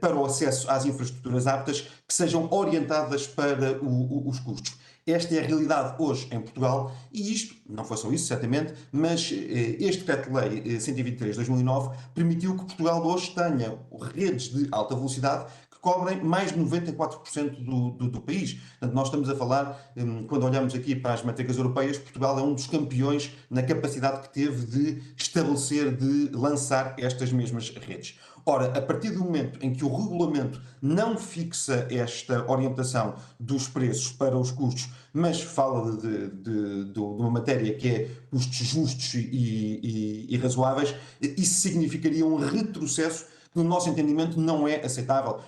para o acesso às infraestruturas aptas que sejam orientadas para os custos. Esta é a realidade hoje em Portugal e isto, não foi só isso, certamente, mas este Decreto-Lei 123 de 2009 permitiu que Portugal hoje tenha redes de alta velocidade que cobrem mais de 94% do país. Portanto, nós estamos a falar, quando olhamos aqui para as métricas europeias, Portugal é um dos campeões na capacidade que teve de estabelecer, de lançar estas mesmas redes. Ora, a partir do momento em que o regulamento não fixa esta orientação dos preços para os custos, mas fala de uma matéria que é custos justos e razoáveis, isso significaria um retrocesso que, no nosso entendimento, não é aceitável.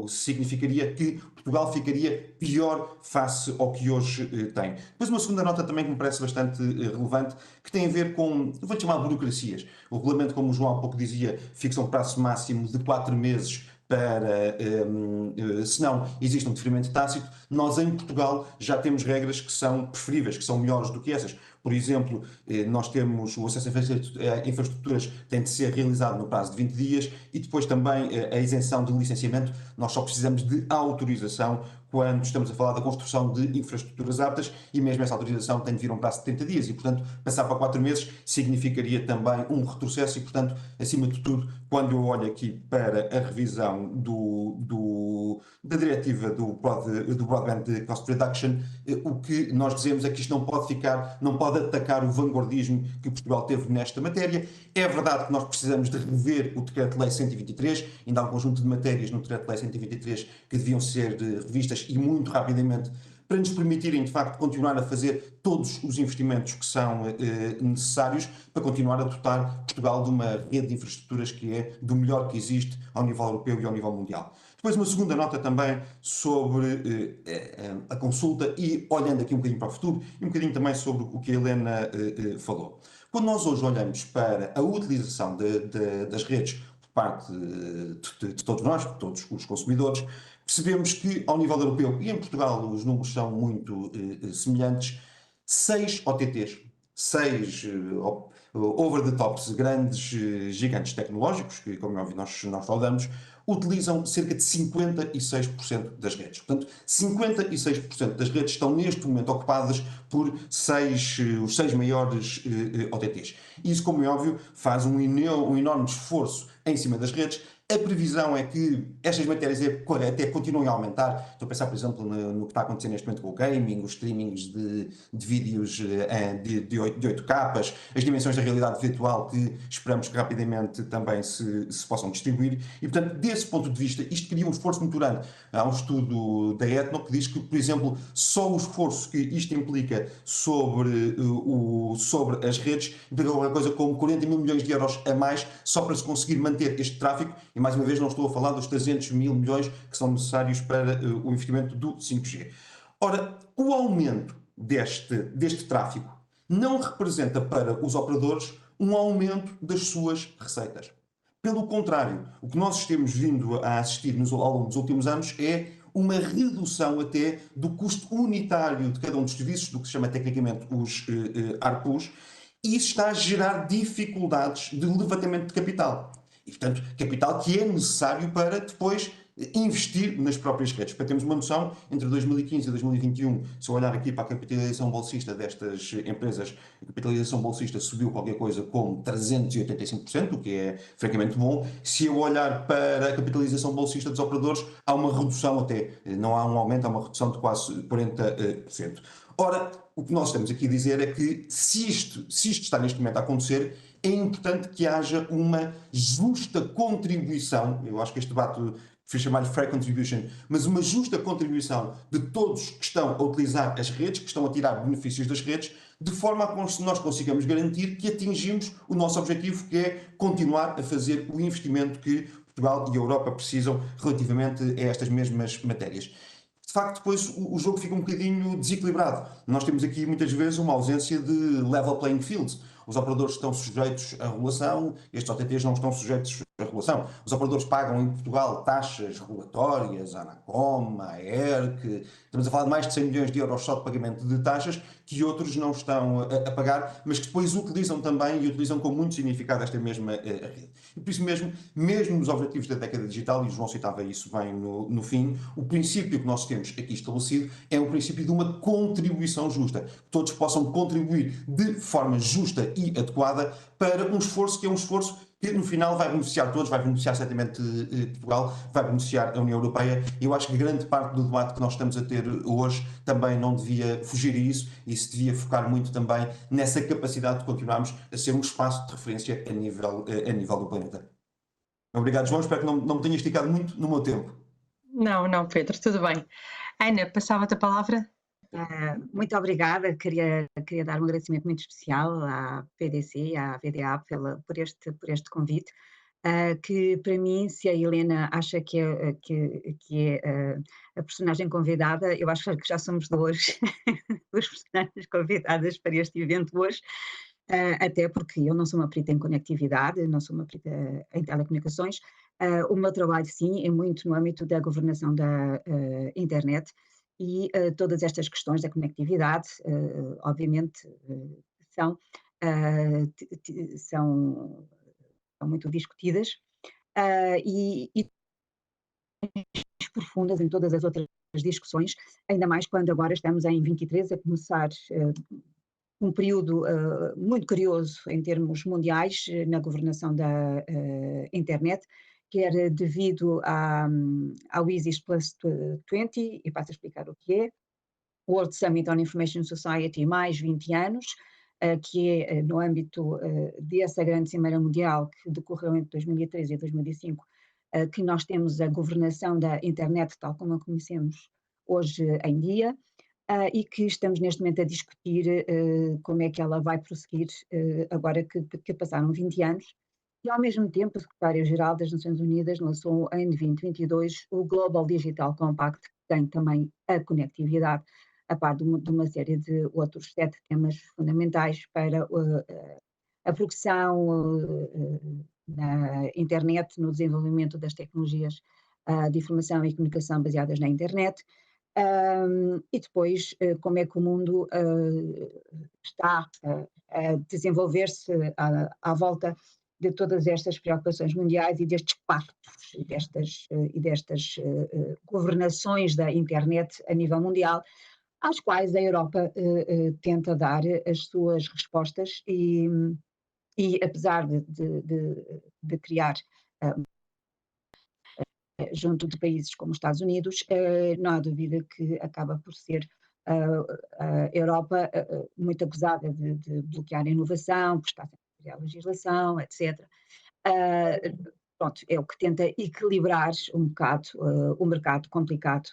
Significaria que Portugal ficaria pior face ao que hoje tem. Depois uma segunda nota também que me parece bastante relevante, que tem a ver com, vou chamar burocracias. O regulamento, como o João há pouco dizia, fixa um prazo máximo de 4 meses para, se não existe um deferimento tácito. Nós em Portugal já temos regras que são preferíveis, que são melhores do que essas. Por exemplo, nós temos o acesso a infraestruturas tem de ser realizado no prazo de 20 dias e depois também a isenção de licenciamento. Nós só precisamos de autorização quando estamos a falar da construção de infraestruturas aptas e mesmo essa autorização tem de vir a um prazo de 30 dias e, portanto, passar para 4 meses significaria também um retrocesso e, portanto, acima de tudo, quando eu olho aqui para a revisão da diretiva do Broadband Cost Reduction, o que nós dizemos é que isto não pode atacar o vanguardismo que Portugal teve nesta matéria. É verdade que nós precisamos de rever o Decreto-Lei 123, ainda há um conjunto de matérias no Decreto-Lei 123 que deviam ser revistas e muito rapidamente para nos permitirem, de facto, continuar a fazer todos os investimentos que são necessários para continuar a dotar Portugal de uma rede de infraestruturas que é do melhor que existe ao nível europeu e ao nível mundial. Depois uma segunda nota também sobre a consulta e olhando aqui um bocadinho para o futuro e um bocadinho também sobre o que a Helena falou. Quando nós hoje olhamos para a utilização das redes por parte de todos nós, de todos os consumidores, percebemos que ao nível europeu e em Portugal os números são muito semelhantes, 6 OTTs, 6 over-the-tops, grandes gigantes tecnológicos, que como é óbvio nós saudamos, utilizam cerca de 56% das redes. Portanto, 56% das redes estão neste momento ocupadas por os 6 maiores OTTs. Isso, como é óbvio, faz um enorme esforço em cima das redes. A previsão é que estas matérias até continuem a aumentar. Estou a pensar, por exemplo, no que está acontecendo neste momento com o gaming, os streamings de vídeos de 8K, as dimensões da realidade virtual que esperamos que rapidamente também se possam distribuir. E, portanto, desse ponto de vista, isto cria um esforço muito grande. Há um estudo da Etno que diz que, por exemplo, só o esforço que isto implica sobre as redes implica alguma coisa como 40 mil milhões de euros a mais só para se conseguir manter este tráfego. E mais uma vez não estou a falar dos 300 mil milhões que são necessários para o investimento do 5G. Ora, o aumento deste tráfego não representa para os operadores um aumento das suas receitas. Pelo contrário, o que nós temos vindo a assistir ao longo dos últimos anos é uma redução até do custo unitário de cada um dos serviços, do que se chama tecnicamente os ARPUs, e isso está a gerar dificuldades de levantamento de capital. E, portanto, capital que é necessário para depois investir nas próprias redes. Para termos uma noção, entre 2015 e 2021, se eu olhar aqui para a capitalização bolsista destas empresas, a capitalização bolsista subiu qualquer coisa como 385%, o que é francamente bom. Se eu olhar para a capitalização bolsista dos operadores, há uma redução até, não há um aumento, há uma redução de quase 40%. Ora, o que nós estamos aqui a dizer é que se isto está neste momento a acontecer, é importante que haja uma justa contribuição, eu acho que este debate foi chamado fair contribution, mas uma justa contribuição de todos que estão a utilizar as redes, que estão a tirar benefícios das redes, de forma a que nós consigamos garantir que atingimos o nosso objetivo, que é continuar a fazer o investimento que Portugal e a Europa precisam relativamente a estas mesmas matérias. De facto, depois o jogo fica um bocadinho desequilibrado. Nós temos aqui muitas vezes uma ausência de level playing field. Os operadores estão sujeitos à regulação, estes OTTs não estão sujeitos a regulação. Os operadores pagam em Portugal taxas regulatórias, a Anacom, a ERC, estamos a falar de mais de 100 milhões de euros só de pagamento de taxas que outros não estão a pagar, mas que depois utilizam também e utilizam com muito significado esta mesma rede. E por isso mesmo nos objetivos da década digital, e o João citava isso bem no fim, o princípio que nós temos aqui estabelecido é um princípio de uma contribuição justa, que todos possam contribuir de forma justa e adequada para um esforço que é um esforço que no final vai beneficiar todos, vai beneficiar certamente Portugal, vai beneficiar a União Europeia. E eu acho que grande parte do debate que nós estamos a ter hoje também não devia fugir a isso e se devia focar muito também nessa capacidade de continuarmos a ser um espaço de referência a nível do planeta. Obrigado, João, espero que não me tenha esticado muito no meu tempo. Não, Pedro, tudo bem. Ana, passava-te a palavra? Muito obrigada, queria dar um agradecimento muito especial à PDC e à VDA por este convite, que para mim, se a Helena acha que é a personagem convidada, eu acho que já somos duas personagens convidadas para este evento hoje, até porque eu não sou uma perita em conectividade, não sou uma perita em telecomunicações, o meu trabalho sim é muito no âmbito da governação da internet, e todas estas questões da conectividade, obviamente, são muito discutidas e profundas em todas as outras discussões, ainda mais quando agora estamos em 23 a começar um período muito curioso em termos mundiais na governação da internet, quer devido ao ISIS Plus 20, e passo a explicar o que é, World Summit on Information Society, mais 20 anos, que é no âmbito dessa grande Cimeira Mundial que decorreu entre 2013 e 2005, que nós temos a governação da internet tal como a conhecemos hoje em dia, e que estamos neste momento a discutir como é que ela vai prosseguir agora que passaram 20 anos. E, ao mesmo tempo, o secretário-geral das Nações Unidas lançou em 2022 o Global Digital Compact, que tem também a conectividade, a par de uma série de outros 7 temas fundamentais para a progressão na internet, no desenvolvimento das tecnologias de informação e comunicação baseadas na internet, e depois como é que o mundo está a desenvolver-se à volta de todas estas preocupações mundiais e destes pactos e destas governações da internet a nível mundial, às quais a Europa tenta dar as suas respostas e apesar de criar junto de países como os Estados Unidos, não há dúvida que acaba por ser a Europa muito acusada de bloquear a inovação, por estar sempre a criar legislação, etc. Pronto, é o que tenta equilibrar um bocado o mercado complicado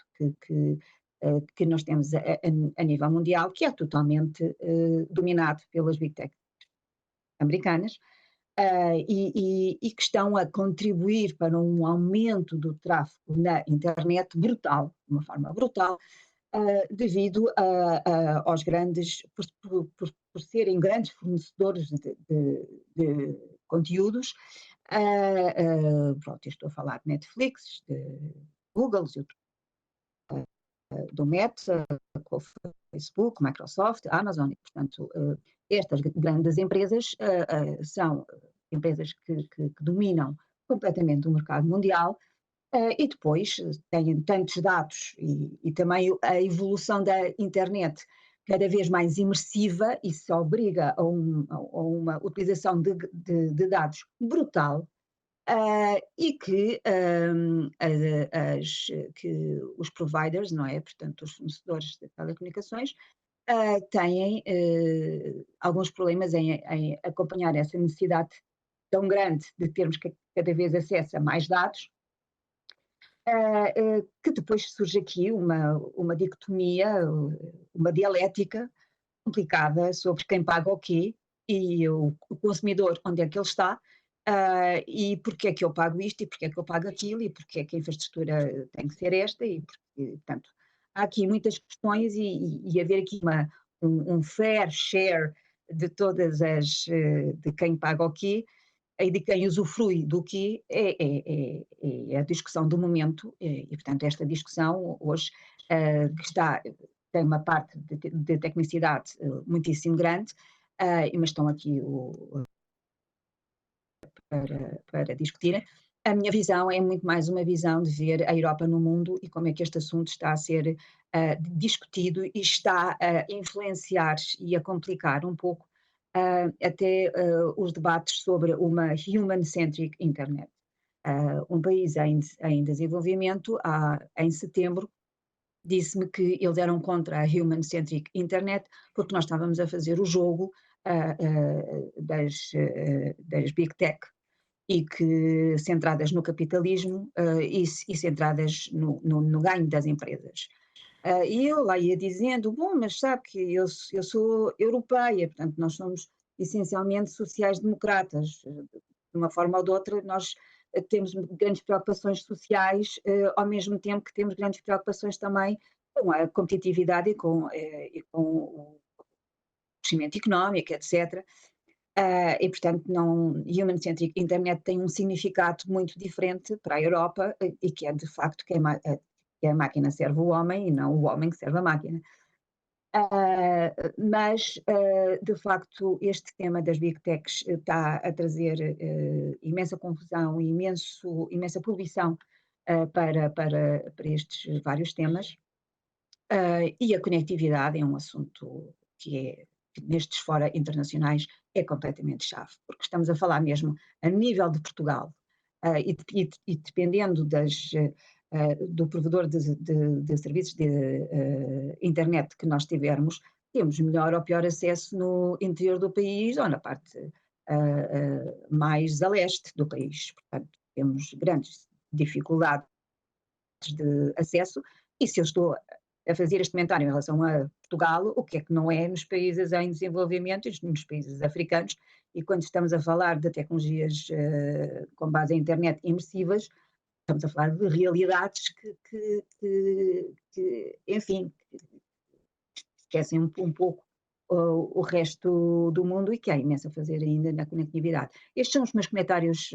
que nós temos a nível mundial, que é totalmente dominado pelas big tech americanas, e que estão a contribuir para um aumento do tráfego na internet brutal, de uma forma brutal, devido aos grandes, por serem grandes fornecedores de conteúdos. Pronto, eu estou a falar de Netflix, de Google, do Meta, com o Facebook, Microsoft, Amazon, e portanto estas grandes empresas são empresas que dominam completamente o mercado mundial, e depois têm tantos dados e também a evolução da internet cada vez mais imersiva, e se obriga a uma utilização de dados brutal, e que os providers, não é? Portanto, os fornecedores de telecomunicações, têm alguns problemas em acompanhar essa necessidade tão grande de termos cada vez acesso a mais dados, que depois surge aqui uma dicotomia, uma dialética complicada sobre quem paga o quê e o consumidor onde é que ele está, e porque é que eu pago isto e porque é que eu pago aquilo e porque é que a infraestrutura tem que ser esta e porque, portanto, há aqui muitas questões e haver aqui um fair share de todas de quem paga o quê, e de quem usufrui do quê é a discussão do momento, portanto, esta discussão hoje que tem uma parte de tecnicidade muitíssimo grande, mas estão aqui para discutir. A minha visão é muito mais uma visão de ver a Europa no mundo e como é que este assunto está a ser discutido e está a influenciar e a complicar um pouco até os debates sobre uma human-centric internet. Um país em desenvolvimento, em setembro, disse-me que eles eram contra a human-centric internet porque nós estávamos a fazer o jogo das big tech e que centradas no capitalismo e centradas no ganho das empresas. E eu lá ia dizendo, bom, mas sabe que eu sou europeia, portanto nós somos essencialmente sociais-democratas, de uma forma ou de outra nós temos grandes preocupações sociais, ao mesmo tempo que temos grandes preocupações também com a competitividade e com o crescimento económico, etc. E, portanto, Human-Centric Internet tem um significado muito diferente para a Europa e que é, de facto, que a máquina serve o homem e não o homem que serve a máquina. Mas, de facto, este tema das Big Techs está a trazer imensa confusão e imensa poluição para estes vários temas. E a conectividade é um assunto que nestes fora internacionais é completamente chave, porque estamos a falar mesmo a nível de Portugal e dependendo do provedor de serviços de internet que nós tivermos, temos melhor ou pior acesso no interior do país ou na parte mais a leste do país. Portanto, temos grandes dificuldades de acesso e se eu estou a fazer este comentário em relação a Portugal, o que é que não é nos países em desenvolvimento e nos países africanos, e quando estamos a falar de tecnologias com base em internet imersivas, estamos a falar de realidades que enfim, esquecem um pouco o resto do mundo e que há imenso a fazer ainda na conectividade. Estes são os meus comentários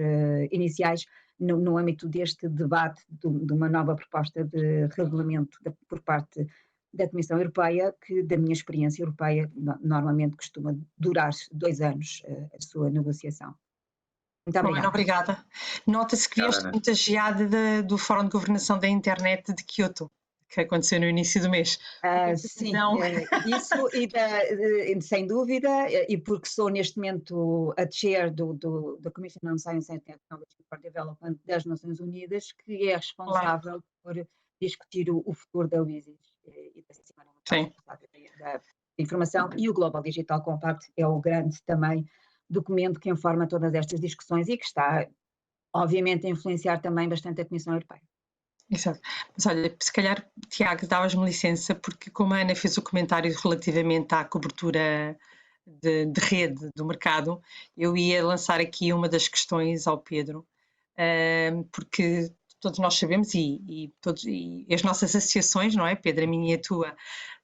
iniciais no âmbito deste debate de uma nova proposta de regulamento por parte da Comissão Europeia, que da minha experiência europeia normalmente costuma durar 2 anos a sua negociação. Muito obrigada. Obrigada. Nota-se que vieste contagiada do Fórum de Governação da Internet de Kyoto, que aconteceu no início do mês. Sim, isso e sem dúvida, e porque sou neste momento a chair da Commission on Science and Technology for Development das Nações Unidas, que é responsável por discutir o futuro da WISIS e da Semana da Informação, e o Global Digital Compact é o grande também documento que informa todas estas discussões e que está, obviamente, a influenciar também bastante a Comissão Europeia. Exato. Mas olha, se calhar, Tiago, davas-me licença, porque como a Ana fez o comentário relativamente à cobertura de rede do mercado, eu ia lançar aqui uma das questões ao Pedro, porque todos nós sabemos e as nossas associações, não é, Pedro, a minha e a tua,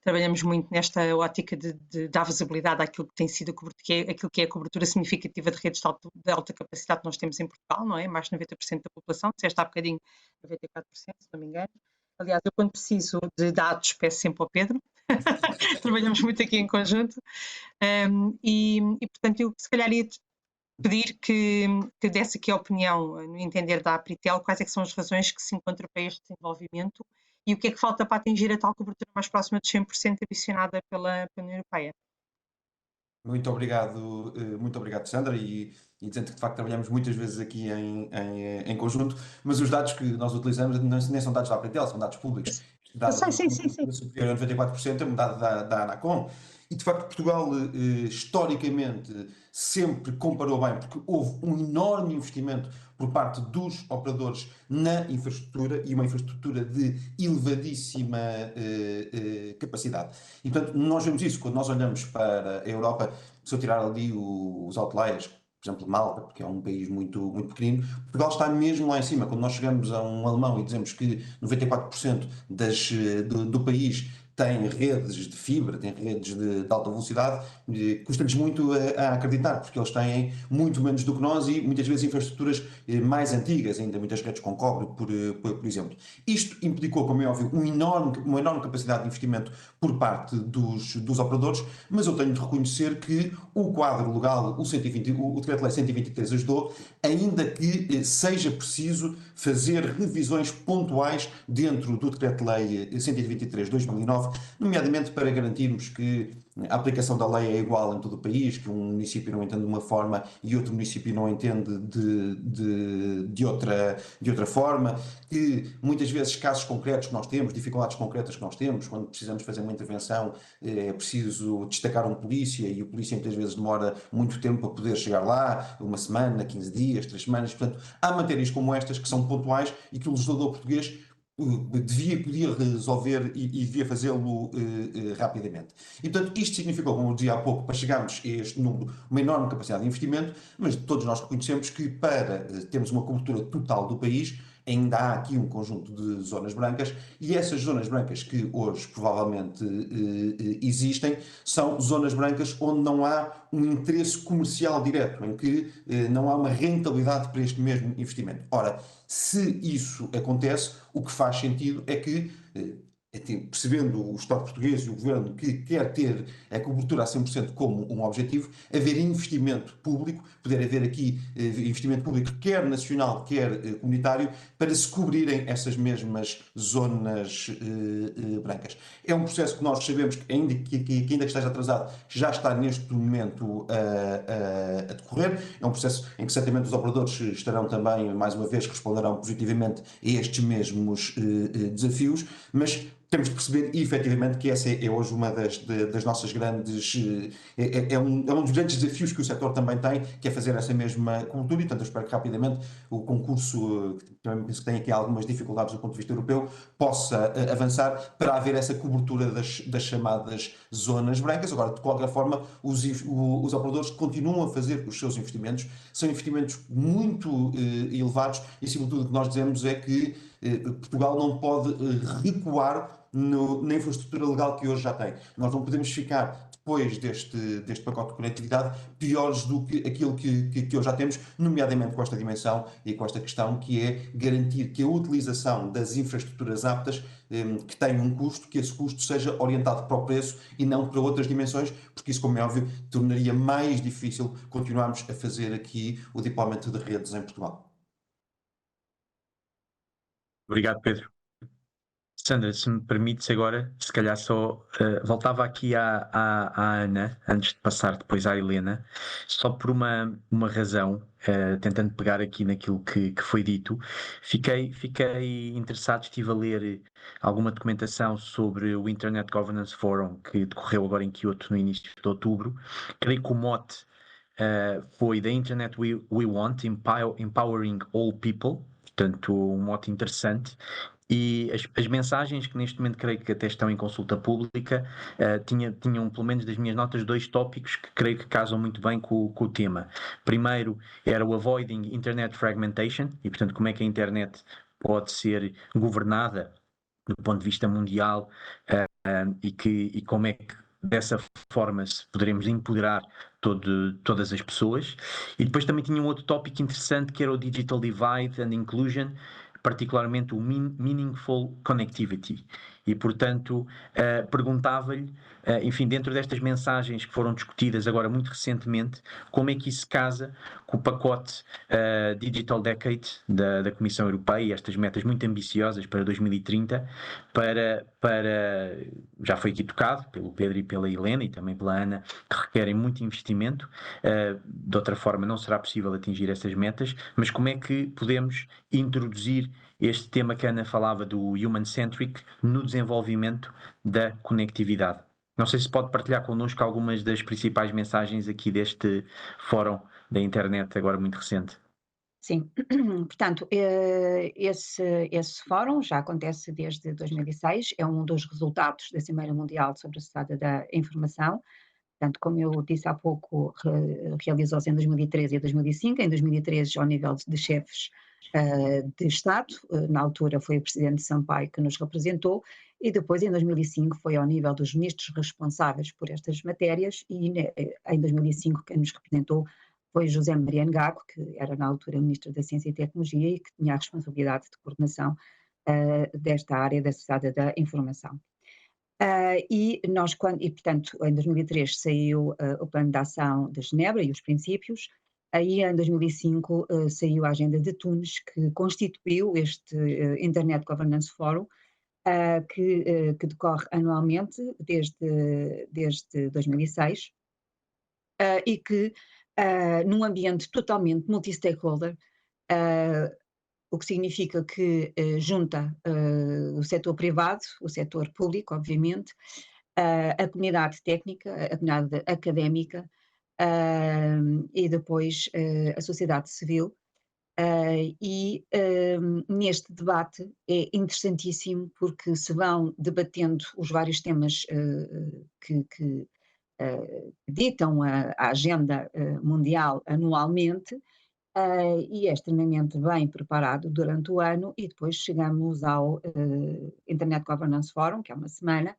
trabalhamos muito nesta ótica de dar visibilidade àquilo que tem sido aquilo que é a cobertura significativa de redes de alta capacidade que nós temos em Portugal, não é? Mais de 90% da população, disseste há bocadinho 94%, se não me engano. Aliás, eu quando preciso de dados peço sempre ao Pedro, trabalhamos muito aqui em conjunto, e portanto eu se calhar ia pedir que desse aqui a opinião, no entender da Apritel, quais é que são as razões que se encontram para este desenvolvimento e o que é que falta para atingir a tal cobertura mais próxima de 100% ambicionada pela União Europeia. Muito obrigado, Sandra, e dizendo que de facto trabalhamos muitas vezes aqui em conjunto, mas os dados que nós utilizamos nem são dados da Apritel, são dados públicos. Sim. Superior a 94% é um dado da Anacom. E de facto Portugal historicamente sempre comparou bem, porque houve um enorme investimento por parte dos operadores na infraestrutura e uma infraestrutura de elevadíssima capacidade. E portanto nós vemos isso quando nós olhamos para a Europa, se eu tirar ali os outliers, por exemplo Malta, porque é um país muito pequenino, Portugal está mesmo lá em cima. Quando nós chegamos a um alemão e dizemos que 94% do país têm redes de fibra, têm redes de alta velocidade, custa-lhes muito a acreditar, porque eles têm muito menos do que nós e muitas vezes infraestruturas mais antigas, ainda muitas redes com cobre, por exemplo. Isto implicou, como é óbvio, uma enorme capacidade de investimento por parte dos operadores, mas eu tenho de reconhecer que o quadro legal, o Decreto-Lei 123 ajudou, ainda que seja preciso fazer revisões pontuais dentro do Decreto-Lei 123/2009, nomeadamente para garantirmos que a aplicação da lei é igual em todo o país, que um município não entende de uma forma e outro município não entende de outra forma, que muitas vezes casos concretos que nós temos, dificuldades concretas que nós temos, quando precisamos fazer uma intervenção, é preciso destacar um polícia e o polícia muitas vezes demora muito tempo para poder chegar lá, uma semana, 15 dias, 3 semanas, portanto, há matérias como estas que são pontuais e que o legislador português podia resolver e devia fazê-lo rapidamente. E, portanto, isto significou, como eu dizia há pouco, para chegarmos a este número, uma enorme capacidade de investimento, mas todos nós reconhecemos que para termos uma cobertura total do país, ainda há aqui um conjunto de zonas brancas e essas zonas brancas que hoje provavelmente existem são zonas brancas onde não há um interesse comercial direto, em que não há uma rentabilidade para este mesmo investimento. Ora, se isso acontece, o que faz sentido é que, percebendo o Estado português e o Governo que quer ter a cobertura a 100% como um objetivo, haver investimento público, poder haver aqui investimento público quer nacional, quer comunitário, para se cobrirem essas mesmas zonas brancas. É um processo que nós sabemos que ainda que esteja atrasado, já está neste momento a decorrer. É um processo em que certamente os operadores estarão também, mais uma vez, responderão positivamente a estes mesmos desafios, mas temos de perceber efetivamente que essa é hoje uma das nossas grandes, é um dos grandes desafios que o setor também tem, que é fazer essa mesma cobertura, e portanto eu espero que rapidamente o concurso, que também penso que tem aqui algumas dificuldades do ponto de vista europeu, possa avançar para haver essa cobertura das chamadas zonas brancas. Agora, de qualquer forma, os operadores continuam a fazer os seus investimentos, são investimentos muito elevados e, sobretudo, o que nós dizemos é que Portugal não pode recuar na infraestrutura legal que hoje já tem. Nós não podemos ficar, depois deste pacote de conectividade, piores do que aquilo que hoje já temos, nomeadamente com esta dimensão e com esta questão que é garantir que a utilização das infraestruturas aptas que têm um custo, que esse custo seja orientado para o preço e não para outras dimensões, porque isso, como é óbvio, tornaria mais difícil continuarmos a fazer aqui o deployment de redes em Portugal. Obrigado, Pedro. Sandra, se me permites agora, se calhar só voltava aqui à Ana, antes de passar depois à Helena, só por uma razão, tentando pegar aqui naquilo que foi dito. Fiquei interessado, estive a ler alguma documentação sobre o Internet Governance Forum, que decorreu agora em Kyoto no início de outubro. Creio que o mote foi The Internet We Want, Empowering All People, portanto um mote interessante. E as mensagens que neste momento creio que até estão em consulta pública tinham, pelo menos das minhas notas, 2 tópicos que creio que casam muito bem com o tema. Primeiro era o Avoiding Internet Fragmentation, e portanto como é que a internet pode ser governada do ponto de vista mundial e como é que dessa forma poderemos empoderar todas as pessoas. E depois também tinha um outro tópico interessante que era o Digital Divide and Inclusion, particularmente o Meaningful Connectivity. E, portanto, perguntava-lhe, enfim, dentro destas mensagens que foram discutidas agora muito recentemente, como é que isso casa com o pacote Digital Decade da Comissão Europeia e estas metas muito ambiciosas para 2030, já foi aqui tocado pelo Pedro e pela Helena e também pela Ana, que requerem muito investimento. De outra forma não será possível atingir essas metas, mas como é que podemos introduzir este tema que a Ana falava do human-centric no desenvolvimento da conectividade? Não sei se pode partilhar connosco algumas das principais mensagens aqui deste fórum da internet agora muito recente. Sim, portanto, esse fórum já acontece desde 2006, é um dos resultados da Cimeira Mundial sobre a Sociedade da Informação. Portanto, como eu disse há pouco, realizou-se em 2013 e 2005, em 2013 ao nível de chefes de Estado. Na altura foi o presidente Sampaio que nos representou, e depois, em 2005, foi ao nível dos ministros responsáveis por estas matérias, e em 2005 quem nos representou foi José Mariano Gago, que era na altura Ministro da Ciência e Tecnologia e que tinha a responsabilidade de coordenação desta área da Sociedade da Informação. Portanto, em 2003 saiu o Plano de Ação de Genebra e os princípios. Aí, em 2005, saiu a Agenda de Tunis, que constituiu este Internet Governance Forum, que decorre anualmente desde 2006, e que, num ambiente totalmente multi-stakeholder, o que significa que junta o setor privado, o setor público, obviamente, a comunidade técnica, a comunidade académica, e depois a sociedade civil. Neste debate é interessantíssimo porque se vão debatendo os vários temas que ditam a agenda mundial anualmente, e é extremamente bem preparado durante o ano, e depois chegamos ao Internet Governance Forum, que é uma semana,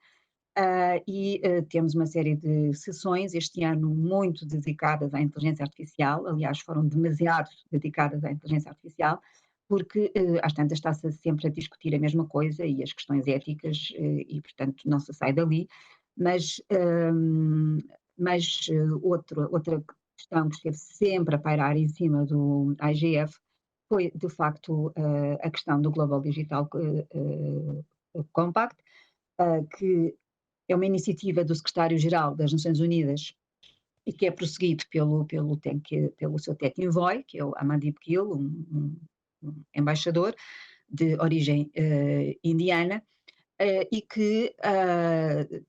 temos uma série de sessões, este ano muito dedicadas à inteligência artificial. Aliás, foram demasiado dedicadas à inteligência artificial, porque às tantas está-se sempre a discutir a mesma coisa e as questões éticas, e portanto não se sai dali, mas outra questão que esteve sempre a pairar em cima do IGF foi, de facto, a questão do Global Digital Compact, que é uma iniciativa do secretário-geral das Nações Unidas e que é prosseguido pelo seu tech envoy, que é o Amandeep Gill, um embaixador de origem indiana, e que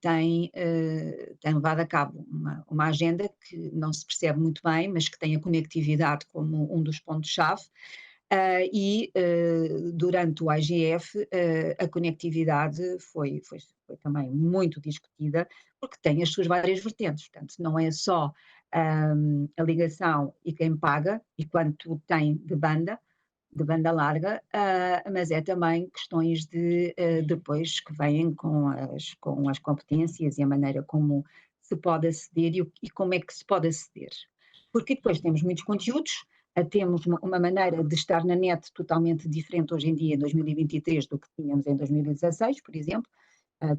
tem levado a cabo uma agenda que não se percebe muito bem, mas que tem a conectividade como um dos pontos-chave. Durante o IGF, a conectividade foi também muito discutida, porque tem as suas várias vertentes. Portanto, não é só a ligação e quem paga e quanto tem de banda larga, mas é também questões depois que vêm com as competências e a maneira como se pode aceder e como é que se pode aceder. Porque depois temos muitos conteúdos, temos uma maneira de estar na net totalmente diferente hoje em dia, em 2023, do que tínhamos em 2016, por exemplo,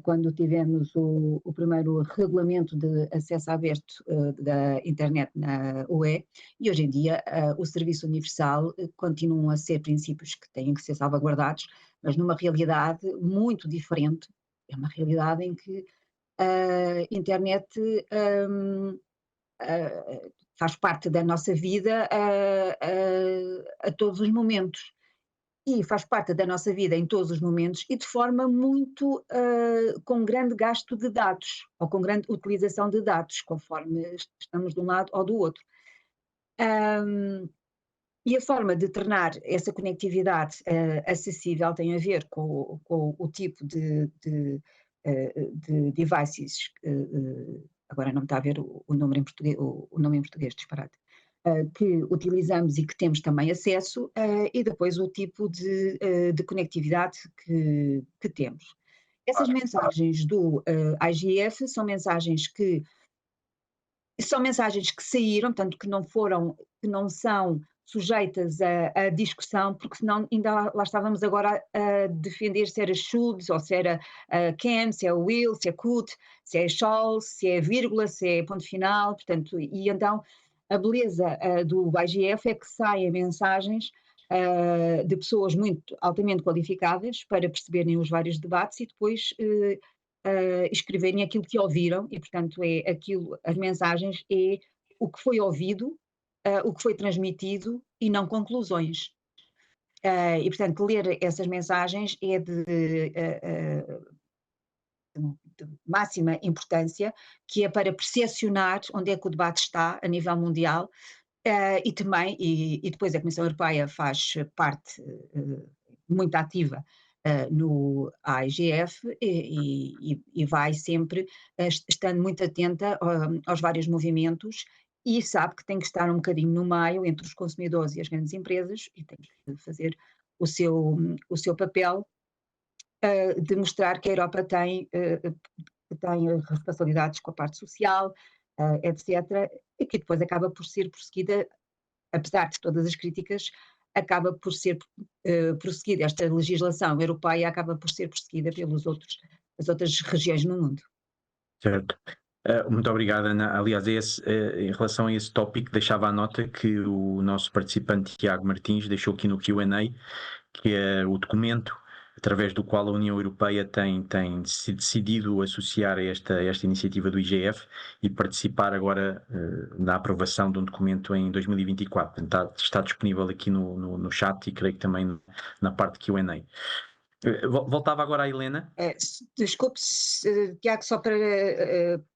quando tivemos o primeiro regulamento de acesso aberto da internet na UE, e hoje em dia o serviço universal continuam a ser princípios que têm que ser salvaguardados, mas numa realidade muito diferente. É uma realidade em que a internet faz parte da nossa vida a todos os momentos. E faz parte da nossa vida em todos os momentos e de forma muito, com grande gasto de dados, ou com grande utilização de dados, conforme estamos de um lado ou do outro. E a forma de tornar essa conectividade acessível tem a ver com o tipo de devices, agora não me está a ver o nome em português, disparado, que utilizamos e que temos também acesso, e depois o tipo de conectividade que temos. Essas mensagens do IGF são mensagens que saíram, portanto que não são sujeitas a discussão, porque senão ainda lá estávamos agora a defender se era should, ou se era can, se é will, se é could, se é shall, se é vírgula, se é ponto final, portanto, e então a beleza do IGF é que saem mensagens de pessoas muito altamente qualificadas para perceberem os vários debates e depois escreverem aquilo que ouviram, e portanto as mensagens é o que foi ouvido, o que foi transmitido e não conclusões. E portanto ler essas mensagens é de máxima importância, que é para percepcionar onde é que o debate está a nível mundial, e também, e depois a Comissão Europeia faz parte muito ativa no IGF e vai sempre estando muito atenta aos vários movimentos e sabe que tem que estar um bocadinho no meio entre os consumidores e as grandes empresas e tem que fazer o seu papel de mostrar que a Europa tem responsabilidades com a parte social, etc., e que depois acaba por ser prosseguida, apesar de todas as críticas, acaba por ser prosseguida, esta legislação europeia acaba por ser prosseguida as outras regiões no mundo. Certo. Muito obrigado, Ana. Aliás, em relação a esse tópico, deixava a nota que o nosso participante Tiago Martins deixou aqui no Q&A, que é o documento através do qual a União Europeia tem se decidido associar a esta iniciativa do IGF e participar agora na aprovação de um documento em 2024. Portanto, está disponível aqui no chat e creio que também na parte de Q&A. Voltava agora à Helena. Desculpe, Tiago, só para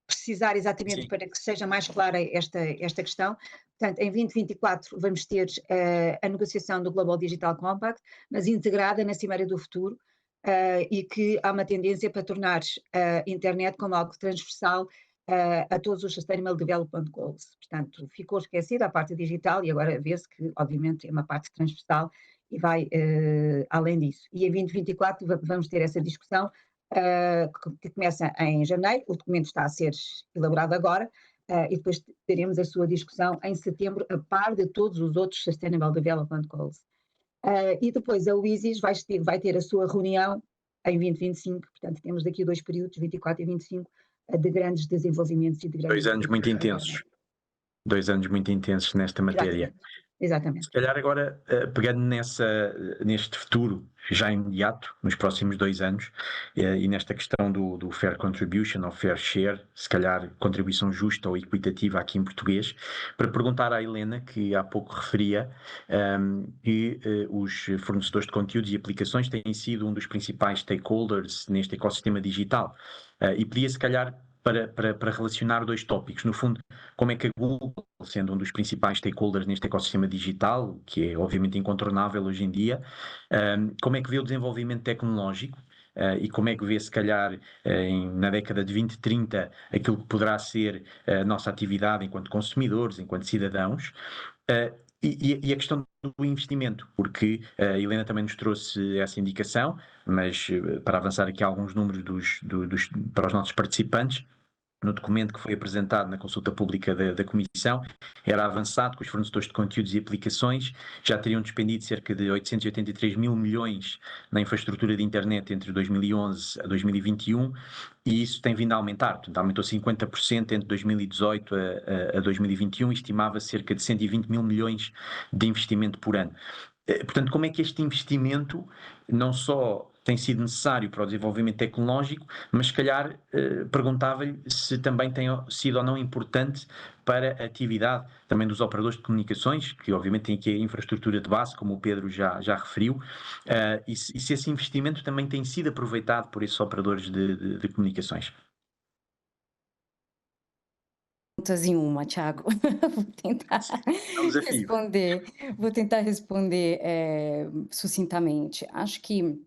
precisar exatamente, Sim. para que seja mais clara esta questão. Portanto, em 2024 vamos ter a negociação do Global Digital Compact, mas integrada na Cimeira do Futuro, e que há uma tendência para tornar a internet como algo transversal a todos os Sustainable Development Goals. Portanto, ficou esquecida a parte digital e agora vê-se que, obviamente, é uma parte transversal e vai além disso. E em 2024 vamos ter essa discussão que começa em janeiro, o documento está a ser elaborado agora, e depois teremos a sua discussão em setembro, a par de todos os outros Sustainable Development Goals. E depois a WISIS vai ter a sua reunião em 2025, portanto temos daqui 2 períodos, 24 e 25, de grandes desenvolvimentos e de grandes... 2 anos muito intensos. 2 anos muito intensos nesta matéria. Exatamente. Se calhar agora, pegando neste futuro já imediato, nos próximos 2 anos, e nesta questão do fair contribution ou fair share, se calhar contribuição justa ou equitativa aqui em português, para perguntar à Helena, que há pouco referia, que os fornecedores de conteúdos e aplicações têm sido um dos principais stakeholders neste ecossistema digital, e pedia se calhar para relacionar 2 tópicos. No fundo, como é que a Google, sendo um dos principais stakeholders neste ecossistema digital, que é obviamente incontornável hoje em dia, como é que vê o desenvolvimento tecnológico e como é que vê, se calhar, na década de 2030, aquilo que poderá ser a nossa atividade enquanto consumidores, enquanto cidadãos, e a questão do investimento, porque a Helena também nos trouxe essa indicação, mas para avançar aqui alguns números para os nossos participantes, no documento que foi apresentado na consulta pública da Comissão, era avançado que os fornecedores de conteúdos e aplicações já teriam despendido cerca de 883 mil milhões na infraestrutura de internet entre 2011 a 2021, e isso tem vindo a aumentar. Portanto, aumentou 50% entre 2018 a 2021 e estimava cerca de 120 mil milhões de investimento por ano. Portanto, como é que este investimento não só tem sido necessário para o desenvolvimento tecnológico, mas se calhar perguntava-lhe se também tem sido ou não importante para a atividade também dos operadores de comunicações, que obviamente têm aqui a infraestrutura de base, como o Pedro já referiu, e se esse investimento também tem sido aproveitado por esses operadores de comunicações. Em uma, Thiago. Vou tentar responder sucintamente. Acho que,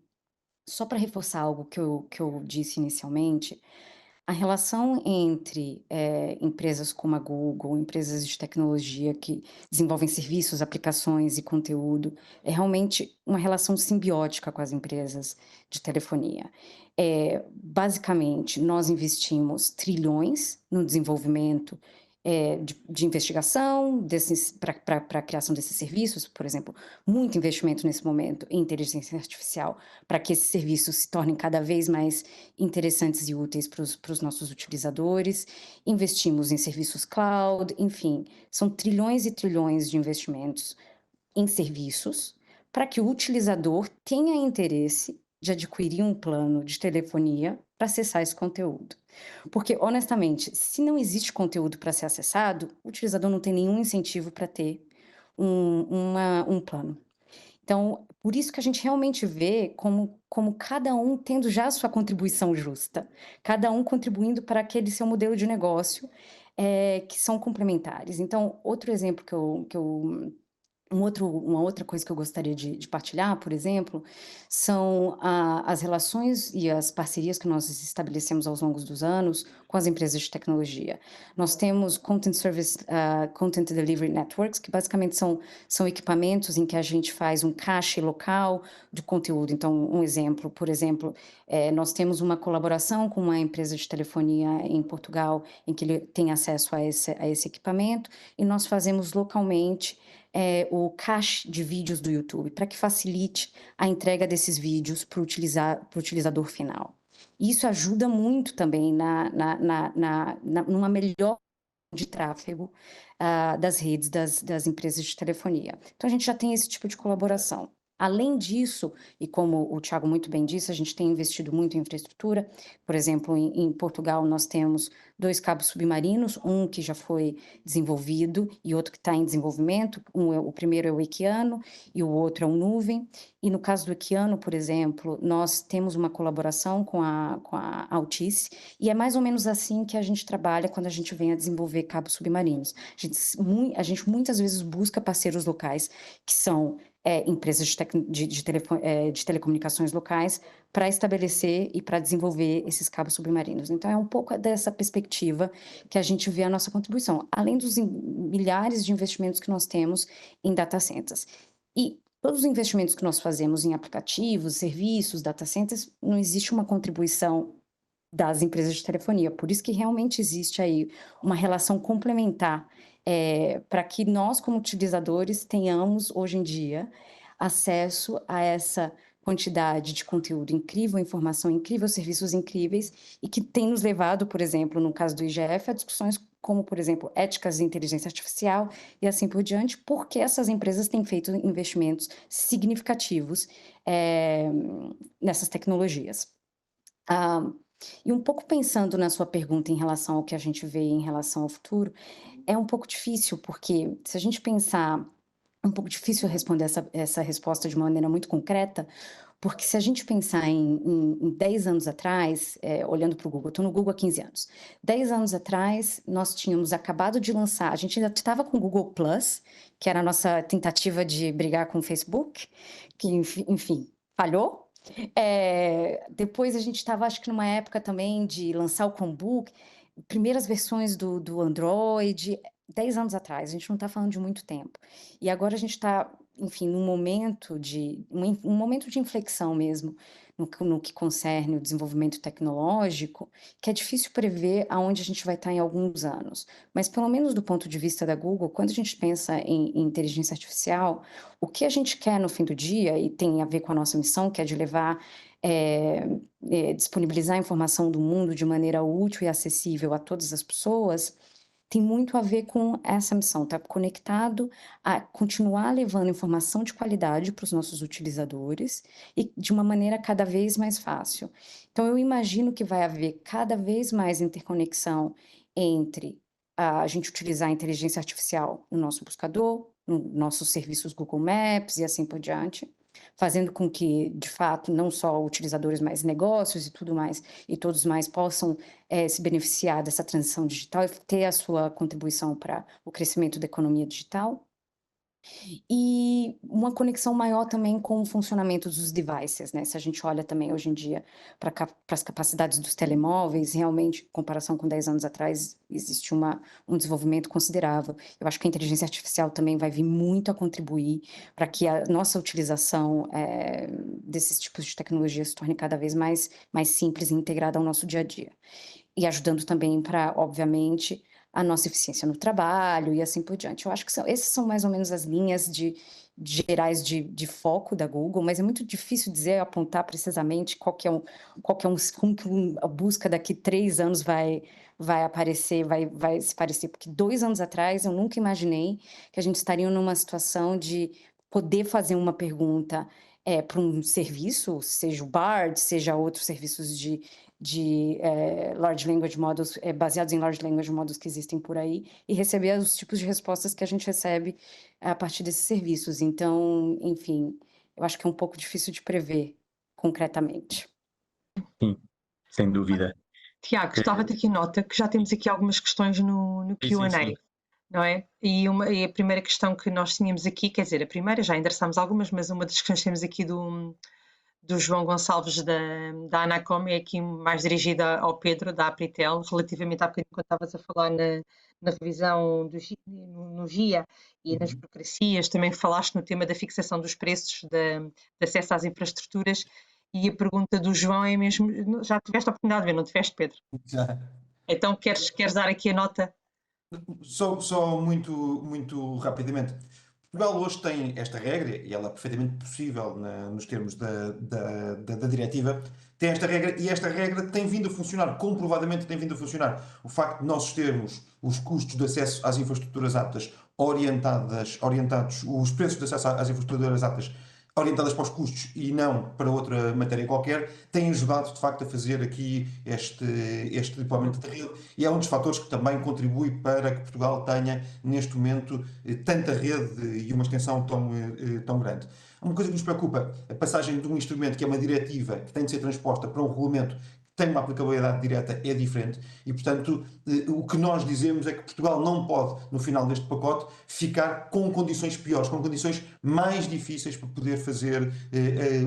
só para reforçar algo que eu disse inicialmente, a relação entre empresas como a Google, empresas de tecnologia que desenvolvem serviços, aplicações e conteúdo, é realmente uma relação simbiótica com as empresas de telefonia. Basicamente, nós investimos trilhões no desenvolvimento de investigação para a criação desses serviços, por exemplo, muito investimento nesse momento em inteligência artificial para que esses serviços se tornem cada vez mais interessantes e úteis para os nossos utilizadores. Investimos em serviços cloud, enfim, são trilhões e trilhões de investimentos em serviços para que o utilizador tenha interesse de adquirir um plano de telefonia para acessar esse conteúdo. Porque, honestamente, se não existe conteúdo para ser acessado, o utilizador não tem nenhum incentivo para ter um plano. Então, por isso que a gente realmente vê como cada um tendo já a sua contribuição justa, cada um contribuindo para aquele seu modelo de negócio, que são complementares. Então, outro exemplo que eu Uma outra coisa que eu gostaria de partilhar, por exemplo, são as relações e as parcerias que nós estabelecemos ao longo dos anos com as empresas de tecnologia. Nós temos Content Delivery Networks, que basicamente são equipamentos em que a gente faz um cache local de conteúdo. Então, um exemplo, por exemplo, nós temos uma colaboração com uma empresa de telefonia em Portugal, em que ele tem acesso a esse equipamento, e nós fazemos localmente o cache de vídeos do YouTube, para que facilite a entrega desses vídeos para o utilizador final. Isso ajuda muito também numa melhor de tráfego das redes das empresas de telefonia. Então, a gente já tem esse tipo de colaboração. Além disso, e como o Thiago muito bem disse, a gente tem investido muito em infraestrutura. Por exemplo, em Portugal, nós temos 2 cabos submarinos, um que já foi desenvolvido e outro que está em desenvolvimento. O primeiro é o Equiano e o outro é o Nuvem. E no caso do Equiano, por exemplo, nós temos uma colaboração com a Altice, e é mais ou menos assim que a gente trabalha quando a gente vem a desenvolver cabos submarinos. A gente muitas vezes busca parceiros locais, que são empresas de telecomunicações locais, para estabelecer e para desenvolver esses cabos submarinos. Então, é um pouco dessa perspectiva que a gente vê a nossa contribuição, além dos milhares de investimentos que nós temos em data centers. E todos os investimentos que nós fazemos em aplicativos, serviços, data centers, não existe uma contribuição das empresas de telefonia. Por isso que realmente existe aí uma relação complementar, para que nós, como utilizadores, tenhamos, hoje em dia, acesso a essa quantidade de conteúdo incrível, informação incrível, serviços incríveis, e que tem nos levado, por exemplo, no caso do IGF, a discussões como, por exemplo, éticas de inteligência artificial e assim por diante, porque essas empresas têm feito investimentos significativos nessas tecnologias. E um pouco pensando na sua pergunta em relação ao que a gente vê em relação ao futuro, é um pouco difícil, porque se a gente pensar, é um pouco difícil responder essa resposta de uma maneira muito concreta, porque se a gente pensar em 10 anos atrás, olhando para o Google, eu estou no Google há 15 anos. 10 anos atrás, nós tínhamos acabado de lançar, a gente ainda estava com o Google Plus, que era a nossa tentativa de brigar com o Facebook, que, enfim, falhou. Depois a gente estava, acho que numa época também de lançar o Chromebook, primeiras versões do Android, 10 anos atrás, a gente não está falando de muito tempo. E agora a gente está, enfim, num momento um momento de inflexão mesmo, no que concerne o desenvolvimento tecnológico, que é difícil prever aonde a gente vai estar em alguns anos. Mas, pelo menos do ponto de vista da Google, quando a gente pensa em inteligência artificial, o que a gente quer no fim do dia, e tem a ver com a nossa missão, que é de levar, disponibilizar a informação do mundo de maneira útil e acessível a todas as pessoas, tem muito a ver com essa missão, está conectado a continuar levando informação de qualidade para os nossos utilizadores e de uma maneira cada vez mais fácil. Então, eu imagino que vai haver cada vez mais interconexão entre a gente utilizar a inteligência artificial no nosso buscador, nos nossos serviços Google Maps e assim por diante, fazendo com que, de fato, não só utilizadores, mas negócios e tudo mais, e todos mais possam se beneficiar dessa transição digital e ter a sua contribuição para o crescimento da economia digital. E uma conexão maior também com o funcionamento dos devices, né? Se a gente olha também hoje em dia para as capacidades dos telemóveis, realmente, em comparação com 10 anos atrás, existe um desenvolvimento considerável. Eu acho que a inteligência artificial também vai vir muito a contribuir para que a nossa utilização desses tipos de tecnologia se torne cada vez mais simples e integrada ao nosso dia a dia. E ajudando também para, obviamente, a nossa eficiência no trabalho e assim por diante. Eu acho que essas são mais ou menos as linhas gerais de foco da Google, mas é muito difícil dizer, apontar precisamente como que a busca daqui 3 anos vai aparecer, vai se parecer, porque 2 anos atrás eu nunca imaginei que a gente estaria numa situação de poder fazer uma pergunta para um serviço, seja o Bard, seja outros serviços de large language models, baseados em large language models que existem por aí, e receber os tipos de respostas que a gente recebe a partir desses serviços. Então, enfim, eu acho que é um pouco difícil de prever concretamente. Sim, sem dúvida. Tiago, estava-te aqui nota que já temos aqui algumas questões no Sim, sim, Q&A. sim. não é? E a primeira questão que nós tínhamos aqui, quer dizer, a primeira, já endereçámos algumas, mas uma das questões que temos aqui do João Gonçalves da Anacom é aqui mais dirigida ao Pedro, da Apritel, relativamente à bocadinho quando estavas a falar na revisão no GIA e nas burocracias, também falaste no tema da fixação dos preços, de acesso às infraestruturas, e a pergunta do João é mesmo, já tiveste a oportunidade de ver, não tiveste, Pedro? Já. Então queres dar aqui a nota? Só muito rapidamente. Portugal hoje tem esta regra, e ela é perfeitamente possível nos termos da diretiva, tem esta regra e esta regra tem vindo a funcionar, comprovadamente tem vindo a funcionar. O facto de nós termos os custos de acesso às infraestruturas aptas orientados, os preços de acesso às infraestruturas aptas orientadas para os custos e não para outra matéria qualquer, tem ajudado de facto a fazer aqui este deployment de rede e é um dos fatores que também contribui para que Portugal tenha neste momento tanta rede e uma extensão tão grande. Uma coisa que nos preocupa, a passagem de um instrumento que é uma diretiva que tem de ser transposta para um regulamento que tem uma aplicabilidade direta é diferente e, portanto, o que nós dizemos é que Portugal não pode, no final deste pacote, ficar com condições piores, com condições mais difíceis para poder fazer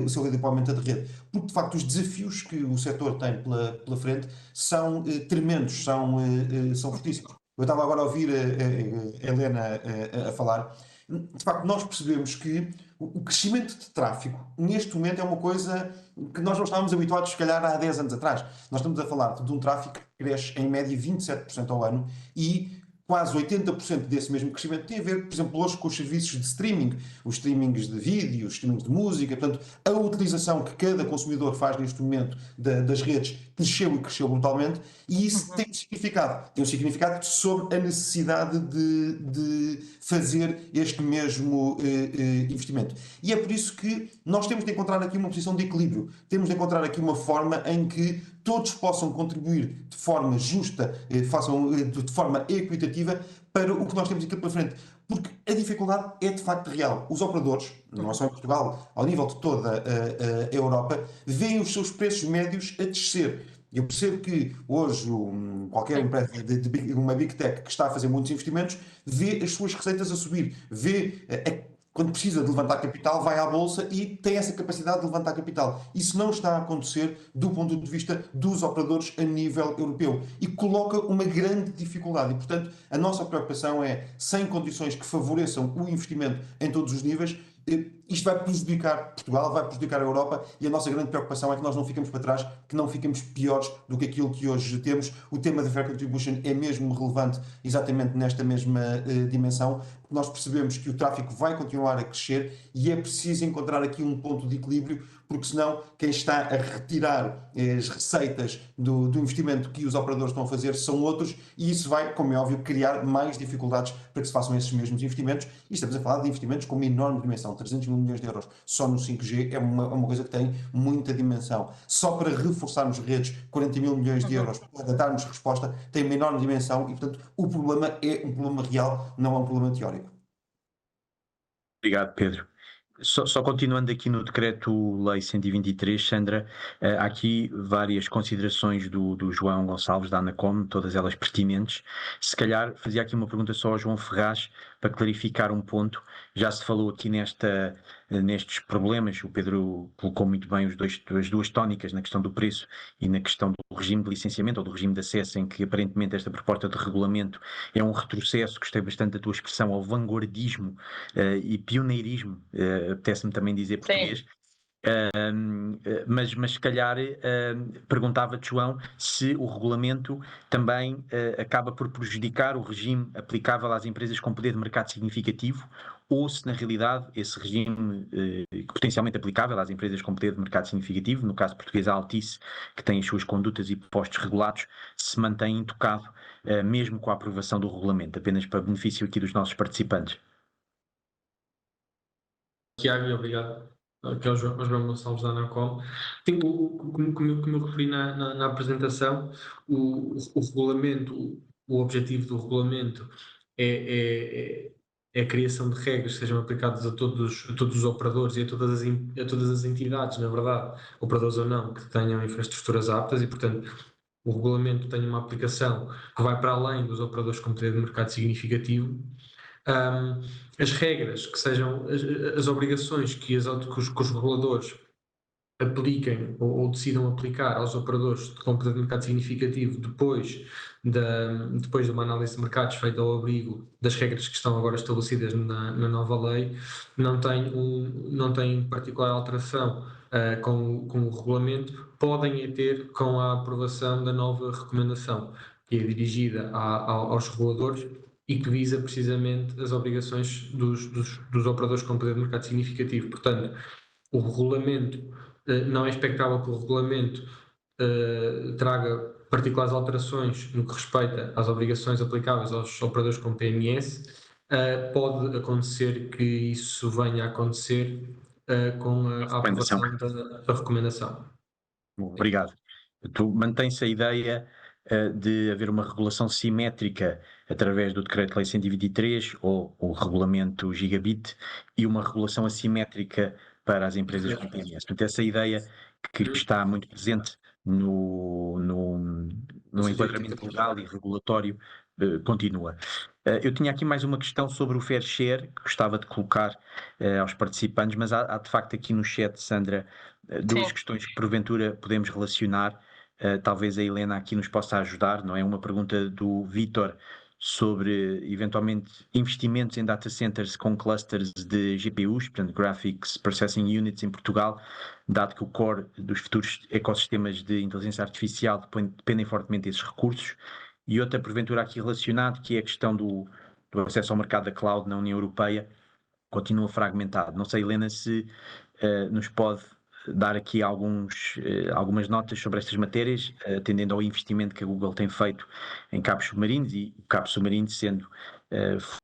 o seu deployment de rede. Porque, de facto, os desafios que o setor tem pela frente são tremendos, são fortíssimos. Eu estava agora a ouvir a Helena a falar. De facto, nós percebemos que o crescimento de tráfego, neste momento, é uma coisa que nós não estávamos habituados, se calhar, há 10 anos atrás. Nós estamos a falar de um tráfego que cresce em média 27% ao ano e quase 80% desse mesmo crescimento tem a ver, por exemplo, hoje com os serviços de streaming, os streamings de vídeo, os streamings de música, portanto, a utilização que cada consumidor faz neste momento das redes cresceu e cresceu brutalmente e isso tem um significado sobre a necessidade de fazer este mesmo investimento. E é por isso que nós temos de encontrar aqui uma posição de equilíbrio, temos de encontrar aqui uma forma em que todos possam contribuir de forma justa, de forma equitativa para o que nós temos aqui pela frente. Porque a dificuldade é de facto real. Os operadores, não só em Portugal, ao nível de toda a Europa, veem os seus preços médios a descer. Eu percebo que hoje qualquer empresa uma Big Tech que está a fazer muitos investimentos vê as suas receitas a subir, quando precisa de levantar capital, vai à bolsa e tem essa capacidade de levantar capital. Isso não está a acontecer do ponto de vista dos operadores a nível europeu e coloca uma grande dificuldade. E, portanto, a nossa preocupação é, sem condições que favoreçam o investimento em todos os níveis, isto vai prejudicar Portugal, vai prejudicar a Europa e a nossa grande preocupação é que nós não ficamos para trás, que não fiquemos piores do que aquilo que hoje temos. O tema da Fair Contribution é mesmo relevante exatamente nesta mesma dimensão. Nós percebemos que o tráfego vai continuar a crescer e é preciso encontrar aqui um ponto de equilíbrio, porque senão quem está a retirar as receitas do investimento que os operadores estão a fazer são outros e isso vai, como é óbvio, criar mais dificuldades para que se façam esses mesmos investimentos e estamos a falar de investimentos com uma enorme dimensão, 300 mil milhões de euros só no 5G é uma coisa que tem muita dimensão. Só para reforçarmos redes, 40 mil milhões de euros para darmos resposta tem uma enorme dimensão e, portanto, o problema é um problema real, não é um problema teórico. Obrigado, Pedro. Só continuando aqui no Decreto-Lei 123, Sandra, há aqui várias considerações do João Gonçalves, da Anacom, todas elas pertinentes. Se calhar fazia aqui uma pergunta só ao João Ferraz, para clarificar um ponto. Já se falou aqui nestes problemas, o Pedro colocou muito bem as duas tónicas na questão do preço e na questão do regime de licenciamento ou do regime de acesso, em que aparentemente esta proposta de regulamento é um retrocesso, gostei bastante da tua expressão, ao vanguardismo e pioneirismo, apetece-me também dizer português. Mas se calhar perguntava-te, João, se o regulamento também acaba por prejudicar o regime aplicável às empresas com poder de mercado significativo ou se na realidade esse regime potencialmente aplicável às empresas com poder de mercado significativo, no caso português a Altice, que tem as suas condutas e postos regulados, se mantém intocado mesmo com a aprovação do regulamento, apenas para benefício aqui dos nossos participantes. Tiago, obrigado. Que é o João Gonçalves da Anacom. Como eu referi na apresentação, o regulamento, o objetivo do regulamento é a criação de regras que sejam aplicadas a todos os operadores e a todas as entidades, na verdade, operadores ou não, que tenham infraestruturas aptas e, portanto, o regulamento tenha uma aplicação que vai para além dos operadores com poder de mercado significativo. As regras que sejam, as obrigações que os reguladores apliquem ou decidam aplicar aos operadores com poder de mercado significativo depois de uma análise de mercados feita ao abrigo das regras que estão agora estabelecidas na nova lei, não tem particular alteração com o regulamento, podem ter com a aprovação da nova recomendação, que é dirigida aos reguladores e que visa precisamente as obrigações dos operadores com poder de mercado significativo. Portanto, o regulamento, não é expectável que o regulamento traga particulares alterações no que respeita às obrigações aplicáveis aos operadores com PMS. Pode acontecer que isso venha a acontecer com a aprovação da recomendação. Obrigado. Tu mantém-se a ideia de haver uma regulação simétrica através do Decreto-Lei 123 ou o Regulamento Gigabit e uma regulação assimétrica para as empresas com PMS. Portanto, essa ideia que está muito presente no enquadramento legal e regulatório continua. Eu tinha aqui mais uma questão sobre o fair share, que gostava de colocar aos participantes, mas há de facto aqui no chat, Sandra, duas Sim. questões que porventura podemos relacionar. Talvez a Helena aqui nos possa ajudar, não é? Uma pergunta do Vítor sobre eventualmente investimentos em data centers com clusters de GPUs, portanto Graphics Processing Units em Portugal, dado que o core dos futuros ecossistemas de inteligência artificial dependem fortemente desses recursos. E outra porventura aqui relacionado, que é a questão do acesso ao mercado da cloud na União Europeia, continua fragmentado. Não sei, Helena, se nos pode dar aqui algumas notas sobre estas matérias, atendendo ao investimento que a Google tem feito em cabos submarinos e o cabo submarino sendo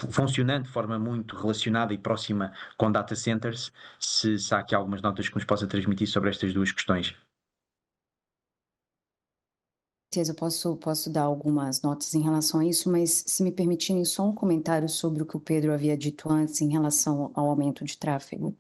funcionando de forma muito relacionada e próxima com data centers, se há aqui algumas notas que nos possa transmitir sobre estas duas questões. Eu posso dar algumas notas em relação a isso, mas se me permitirem só um comentário sobre o que o Pedro havia dito antes em relação ao aumento de tráfego.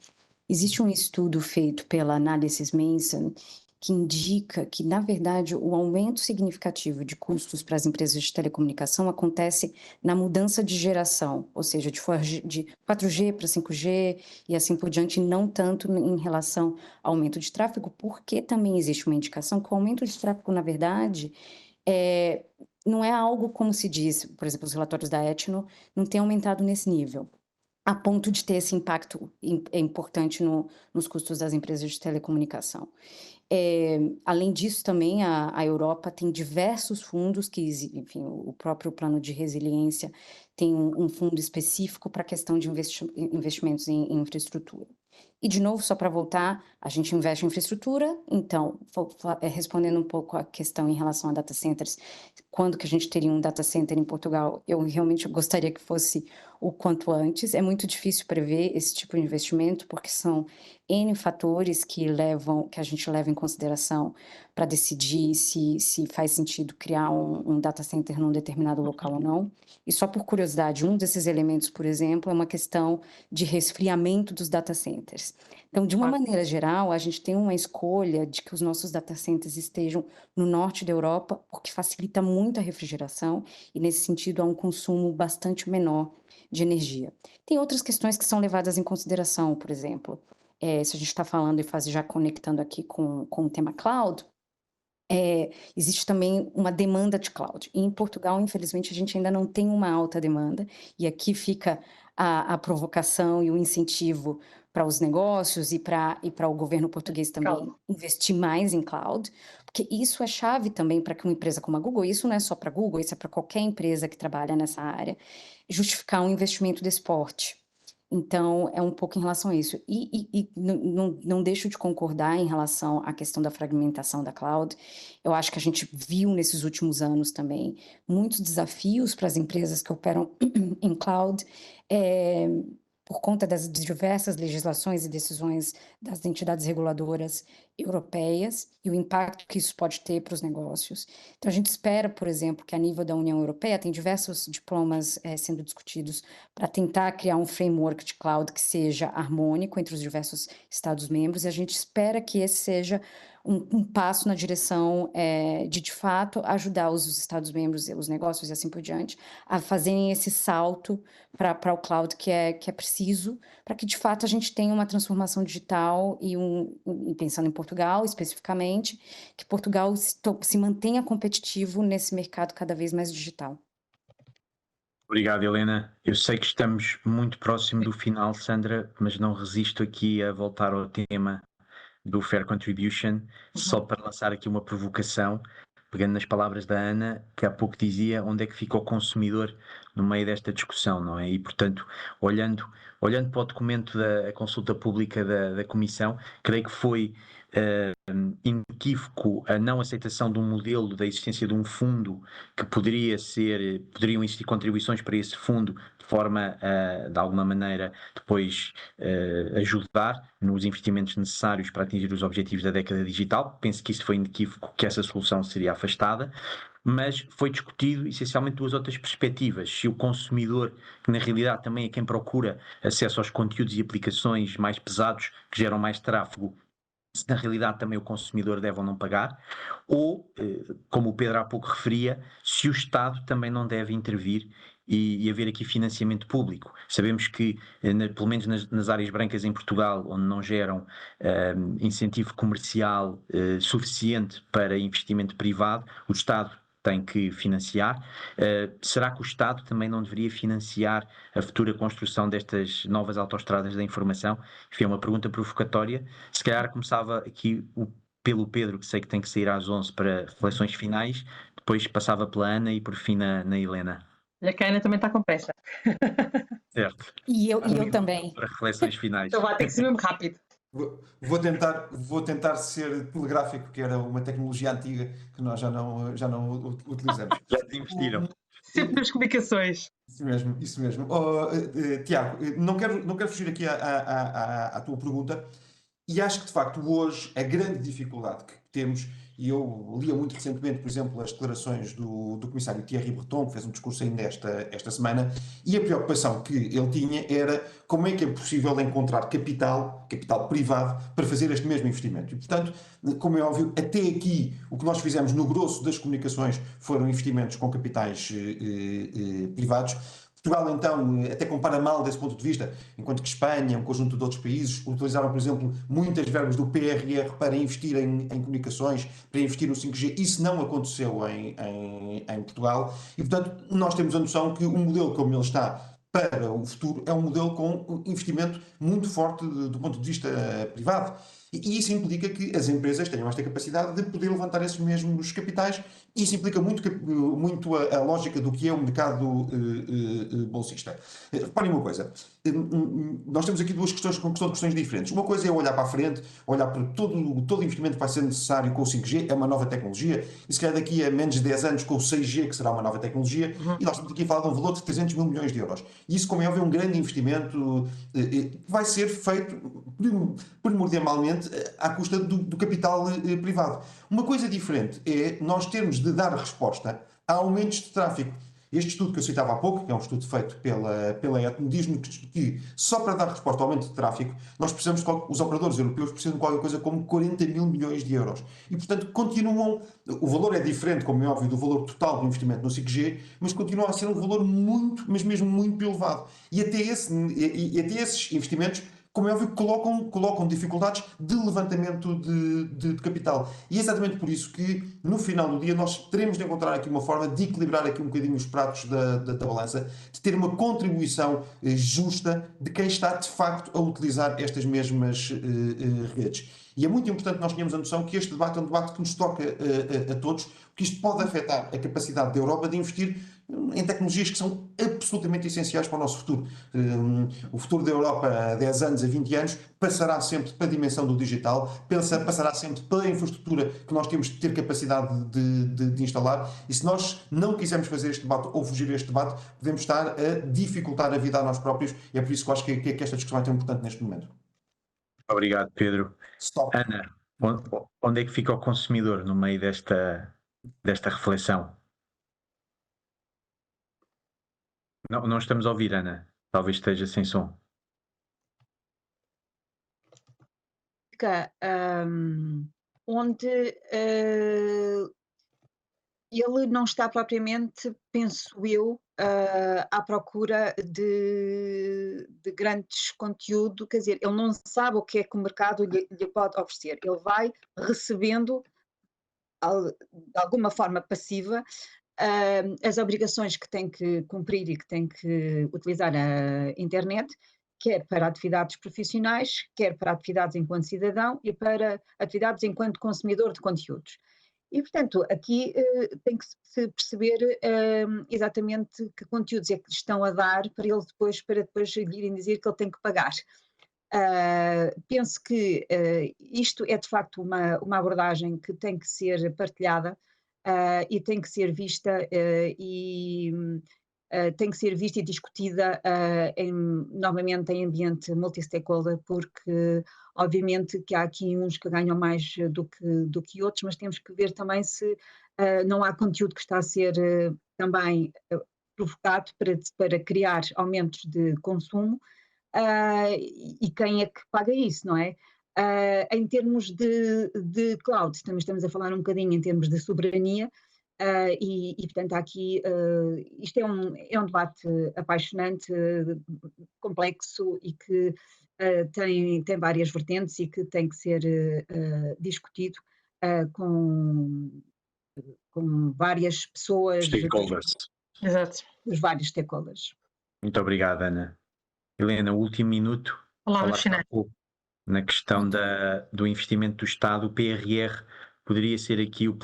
Existe um estudo feito pela Analysys Mason que indica que, na verdade, o aumento significativo de custos para as empresas de telecomunicação acontece na mudança de geração, ou seja, de 4G para 5G e assim por diante, não tanto em relação ao aumento de tráfego, porque também existe uma indicação que o aumento de tráfego, na verdade, não é algo como se diz, por exemplo, os relatórios da Etno não têm aumentado nesse nível, a ponto de ter esse impacto importante nos custos das empresas de telecomunicação. Além disso, também a Europa tem diversos fundos que, enfim, o próprio plano de resiliência tem um fundo específico para a questão de investimentos em infraestrutura. E, de novo, só para voltar, a gente investe em infraestrutura, então, respondendo um pouco a questão em relação a data centers, quando que a gente teria um data center em Portugal, eu realmente gostaria que fosse o quanto antes. É muito difícil prever esse tipo de investimento, porque são N fatores que a gente leva em consideração para decidir se faz sentido criar um data center num determinado local ou não. E só por curiosidade, um desses elementos, por exemplo, é uma questão de resfriamento dos data centers. Então, de uma maneira geral, a gente tem uma escolha de que os nossos data centers estejam no norte da Europa, porque facilita muito a refrigeração e, nesse sentido, há um consumo bastante menor de energia. Tem outras questões que são levadas em consideração, por exemplo, se a gente está falando e já conectando aqui com o tema cloud, existe também uma demanda de cloud. E em Portugal, infelizmente, a gente ainda não tem uma alta demanda, e aqui fica a provocação e o incentivo para os negócios e para o governo português também investir mais em cloud, porque isso é chave também para que uma empresa como a Google, isso não é só para a Google, isso é para qualquer empresa que trabalha nessa área, justificar um investimento desse porte. Então, é um pouco em relação a isso. E não deixo de concordar em relação à questão da fragmentação da cloud. Eu acho que a gente viu nesses últimos anos também muitos desafios para as empresas que operam em cloud, por conta das diversas legislações e decisões das entidades reguladoras europeias e o impacto que isso pode ter para os negócios. Então, a gente espera, por exemplo, que a nível da União Europeia tem diversos diplomas sendo discutidos para tentar criar um framework de cloud que seja harmônico entre os diversos Estados-membros, e a gente espera que esse seja um passo na direção de fato, ajudar os Estados-membros, os negócios e assim por diante, a fazerem esse salto para o cloud que é preciso, para que de fato a gente tenha uma transformação digital e pensando em Portugal especificamente, que Portugal se mantenha competitivo nesse mercado cada vez mais digital. Obrigado, Helena. Eu sei que estamos muito próximo do final, Sandra, mas não resisto aqui a voltar ao tema do Fair Contribution, só para lançar aqui uma provocação, pegando nas palavras da Ana, que há pouco dizia onde é que fica o consumidor no meio desta discussão, não é? E, portanto, olhando para o documento da consulta pública da Comissão, creio que foi inequívoco a não aceitação de um modelo da existência de um fundo que poderiam existir contribuições para esse fundo de forma a, de alguma maneira, depois ajudar nos investimentos necessários para atingir os objetivos da década digital. Penso que isso foi inequívoco, que essa solução seria afastada, mas foi discutido essencialmente duas outras perspectivas. Se o consumidor, que na realidade também é quem procura acesso aos conteúdos e aplicações mais pesados, que geram mais tráfego, se na realidade também o consumidor deve ou não pagar, ou, como o Pedro há pouco referia, se o Estado também não deve intervir e haver aqui financiamento público. Sabemos que, pelo menos nas áreas brancas em Portugal, onde não geram incentivo comercial suficiente para investimento privado, o Estado tem que financiar. Será que o Estado também não deveria financiar a futura construção destas novas autoestradas da informação? Enfim, é uma pergunta provocatória. Se calhar começava aqui pelo Pedro, que sei que tem que sair às 11 para reflexões finais, depois passava pela Ana e por fim na Helena. Olha que a Ana também está com pressa. Certo. E eu também. Para reflexões finais. Então vai ter que ser mesmo rápido. Vou tentar ser telegráfico, que era uma tecnologia antiga que nós já não utilizamos. Já desinvestiram. Sempre nas comunicações. Isso mesmo. Tiago, não quero fugir aqui à tua pergunta, e acho que de facto hoje a grande dificuldade que temos, e eu lia muito recentemente, por exemplo, as declarações do comissário Thierry Breton, que fez um discurso ainda esta semana, e a preocupação que ele tinha era como é que é possível encontrar capital privado para fazer este mesmo investimento. E, portanto, como é óbvio, até aqui o que nós fizemos no grosso das comunicações foram investimentos com capitais privados. Portugal, então, até compara mal desse ponto de vista, enquanto que Espanha, um conjunto de outros países, utilizaram, por exemplo, muitas verbas do PRR para investir em comunicações, para investir no 5G. Isso não aconteceu em Portugal. E, portanto, nós temos a noção que o modelo como ele está para o futuro é um modelo com investimento muito forte do ponto de vista privado. E isso implica que as empresas tenham esta capacidade de poder levantar esses mesmos capitais. Isso implica muito a lógica do que é o mercado bolsista. Reparem uma coisa, nós temos aqui duas questões diferentes. Uma coisa é olhar para a frente, olhar para todo o investimento que vai ser necessário com o 5G, é uma nova tecnologia, e se calhar daqui a menos de 10 anos com o 6G, que será uma nova tecnologia, e nós estamos aqui a falar de um valor de 300 mil milhões de euros. E isso, como é óbvio, é um grande investimento que vai ser feito primordialmente à custa do capital privado. Uma coisa diferente é nós termos de dar resposta a aumentos de tráfego. Este estudo que eu citava há pouco, que é um estudo feito pela ETNO, diz-nos que só para dar resposta ao aumento de tráfego, nós precisamos, os operadores europeus precisam de qualquer coisa como 40 mil milhões de euros. E, portanto, o valor é diferente, como é óbvio, do valor total do investimento no 5G, mas continua a ser um valor muito, mas mesmo muito elevado. E até esses investimentos, como é óbvio, colocam dificuldades de levantamento de capital. E é exatamente por isso que, no final do dia, nós teremos de encontrar aqui uma forma de equilibrar aqui um bocadinho os pratos da balança, de ter uma contribuição justa de quem está, de facto, a utilizar estas mesmas redes. E é muito importante nós tenhamos a noção que este debate é um debate que nos toca a todos, porque isto pode afetar a capacidade da Europa de investir em tecnologias que são absolutamente essenciais para o nosso futuro. O futuro da Europa a 10 anos, a 20 anos, passará sempre para a dimensão do digital, passará sempre pela infraestrutura que nós temos de ter capacidade de instalar, e se nós não quisermos fazer este debate ou fugir a este debate, podemos estar a dificultar a vida a nós próprios, e é por isso que eu acho que esta discussão é tão importante neste momento. Obrigado, Pedro. Stop. Ana, onde é que fica o consumidor no meio desta reflexão? Não estamos a ouvir, Ana. Talvez esteja sem som. onde ele não está propriamente, penso eu, à procura de grandes conteúdo, quer dizer, ele não sabe o que é que o mercado lhe pode oferecer. Ele vai recebendo, de alguma forma passiva, as obrigações que tem que cumprir e que tem que utilizar a internet, quer para atividades profissionais, quer para atividades enquanto cidadão e para atividades enquanto consumidor de conteúdos. E, portanto, aqui tem que se perceber exatamente que conteúdos é que lhe estão a dar para depois lhe irem dizer que ele tem que pagar. Penso que isto é de facto uma abordagem que tem que ser partilhada e tem que ser vista tem que ser vista e discutida novamente em ambiente multi-stakeholder, porque obviamente que há aqui uns que ganham mais do que outros, mas temos que ver também se não há conteúdo que está a ser também provocado para criar aumentos de consumo e quem é que paga isso, não é? Em termos de cloud, também estamos a falar um bocadinho em termos de soberania, e portanto, há aqui, isto é um debate apaixonante, complexo e que tem várias vertentes e que tem que ser discutido com várias pessoas, Stakeholders. Exato. dos vários stakeholders. Muito obrigado, Ana. Helena, último minuto. Palavras Falaste há finais. pouco na questão do investimento do Estado, o PRR poderia ser aqui o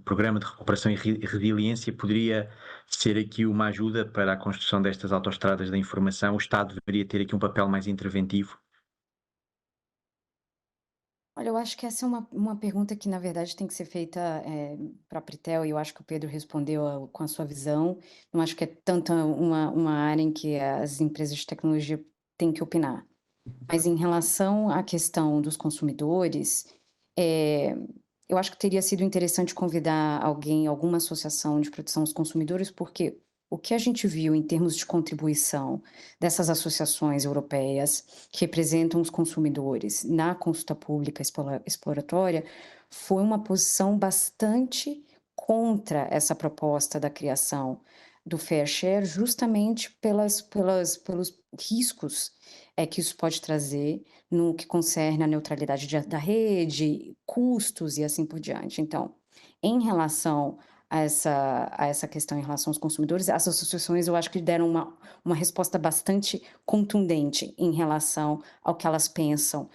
Programa de Recuperação e Resiliência, poderia ser aqui uma ajuda para a construção destas autoestradas da informação. O Estado deveria ter aqui um papel mais interventivo. Olha, eu acho que essa é uma pergunta que, na verdade, tem que ser feita para a Pritel, e eu acho que o Pedro respondeu com a sua visão. Não acho que é tanto uma área em que as empresas de tecnologia têm que opinar. Mas em relação à questão dos consumidores, eu acho que teria sido interessante convidar alguém, alguma associação de proteção aos consumidores, porque o que a gente viu em termos de contribuição dessas associações europeias que representam os consumidores na consulta pública exploratória foi uma posição bastante contra essa proposta da criação do Fair Share, justamente pelos riscos que isso pode trazer no que concerne a neutralidade da rede, custos e assim por diante. Então, em relação a essa questão em relação aos consumidores, as associações eu acho que deram uma resposta bastante contundente em relação ao que elas pensam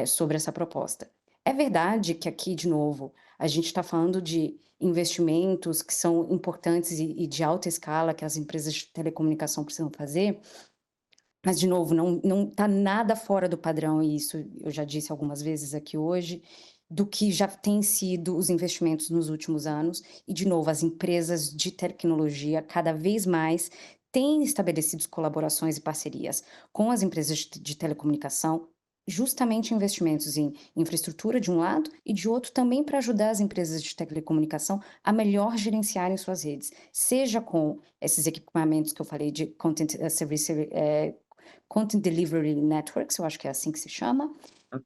sobre essa proposta. É verdade que aqui, de novo, a gente está falando de investimentos que são importantes e de alta escala que as empresas de telecomunicação precisam fazer, mas, de novo, não está nada fora do padrão, e isso eu já disse algumas vezes aqui hoje, do que já tem sido os investimentos nos últimos anos. E, de novo, as empresas de tecnologia cada vez mais têm estabelecido colaborações e parcerias com as empresas de telecomunicação, justamente investimentos em infraestrutura de um lado e de outro também para ajudar as empresas de telecomunicação a melhor gerenciarem suas redes, seja com esses equipamentos que eu falei de Content Delivery Networks, eu acho que é assim que se chama,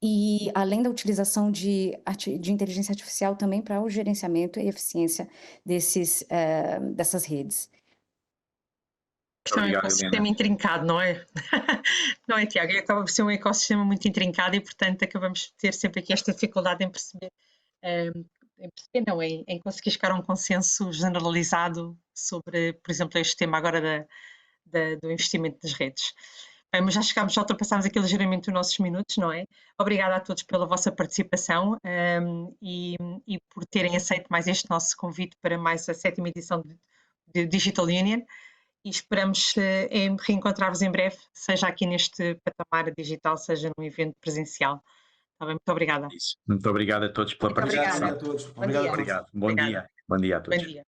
e além da utilização de inteligência artificial também para o gerenciamento e eficiência dessas redes. Isto é um ecossistema intrincado, não é? Não é, Tiago? Acaba por ser um ecossistema muito intrincado e, portanto, acabamos de ter sempre aqui esta dificuldade em perceber, em conseguir chegar a um consenso generalizado sobre, por exemplo, este tema agora do investimento nas redes. Bem, mas já ultrapassámos aqui ligeiramente os nossos minutos, não é? Obrigada a todos pela vossa participação e por terem aceito mais este nosso convite para mais a 7ª edição de Digital Union. E esperamos reencontrar-vos em breve, seja aqui neste patamar digital, seja num evento presencial. Está bem? Muito obrigada. Muito obrigado a todos pela participação. Obrigado a todos. Bom dia. Obrigado. Bom dia. Bom dia a todos. Bom dia.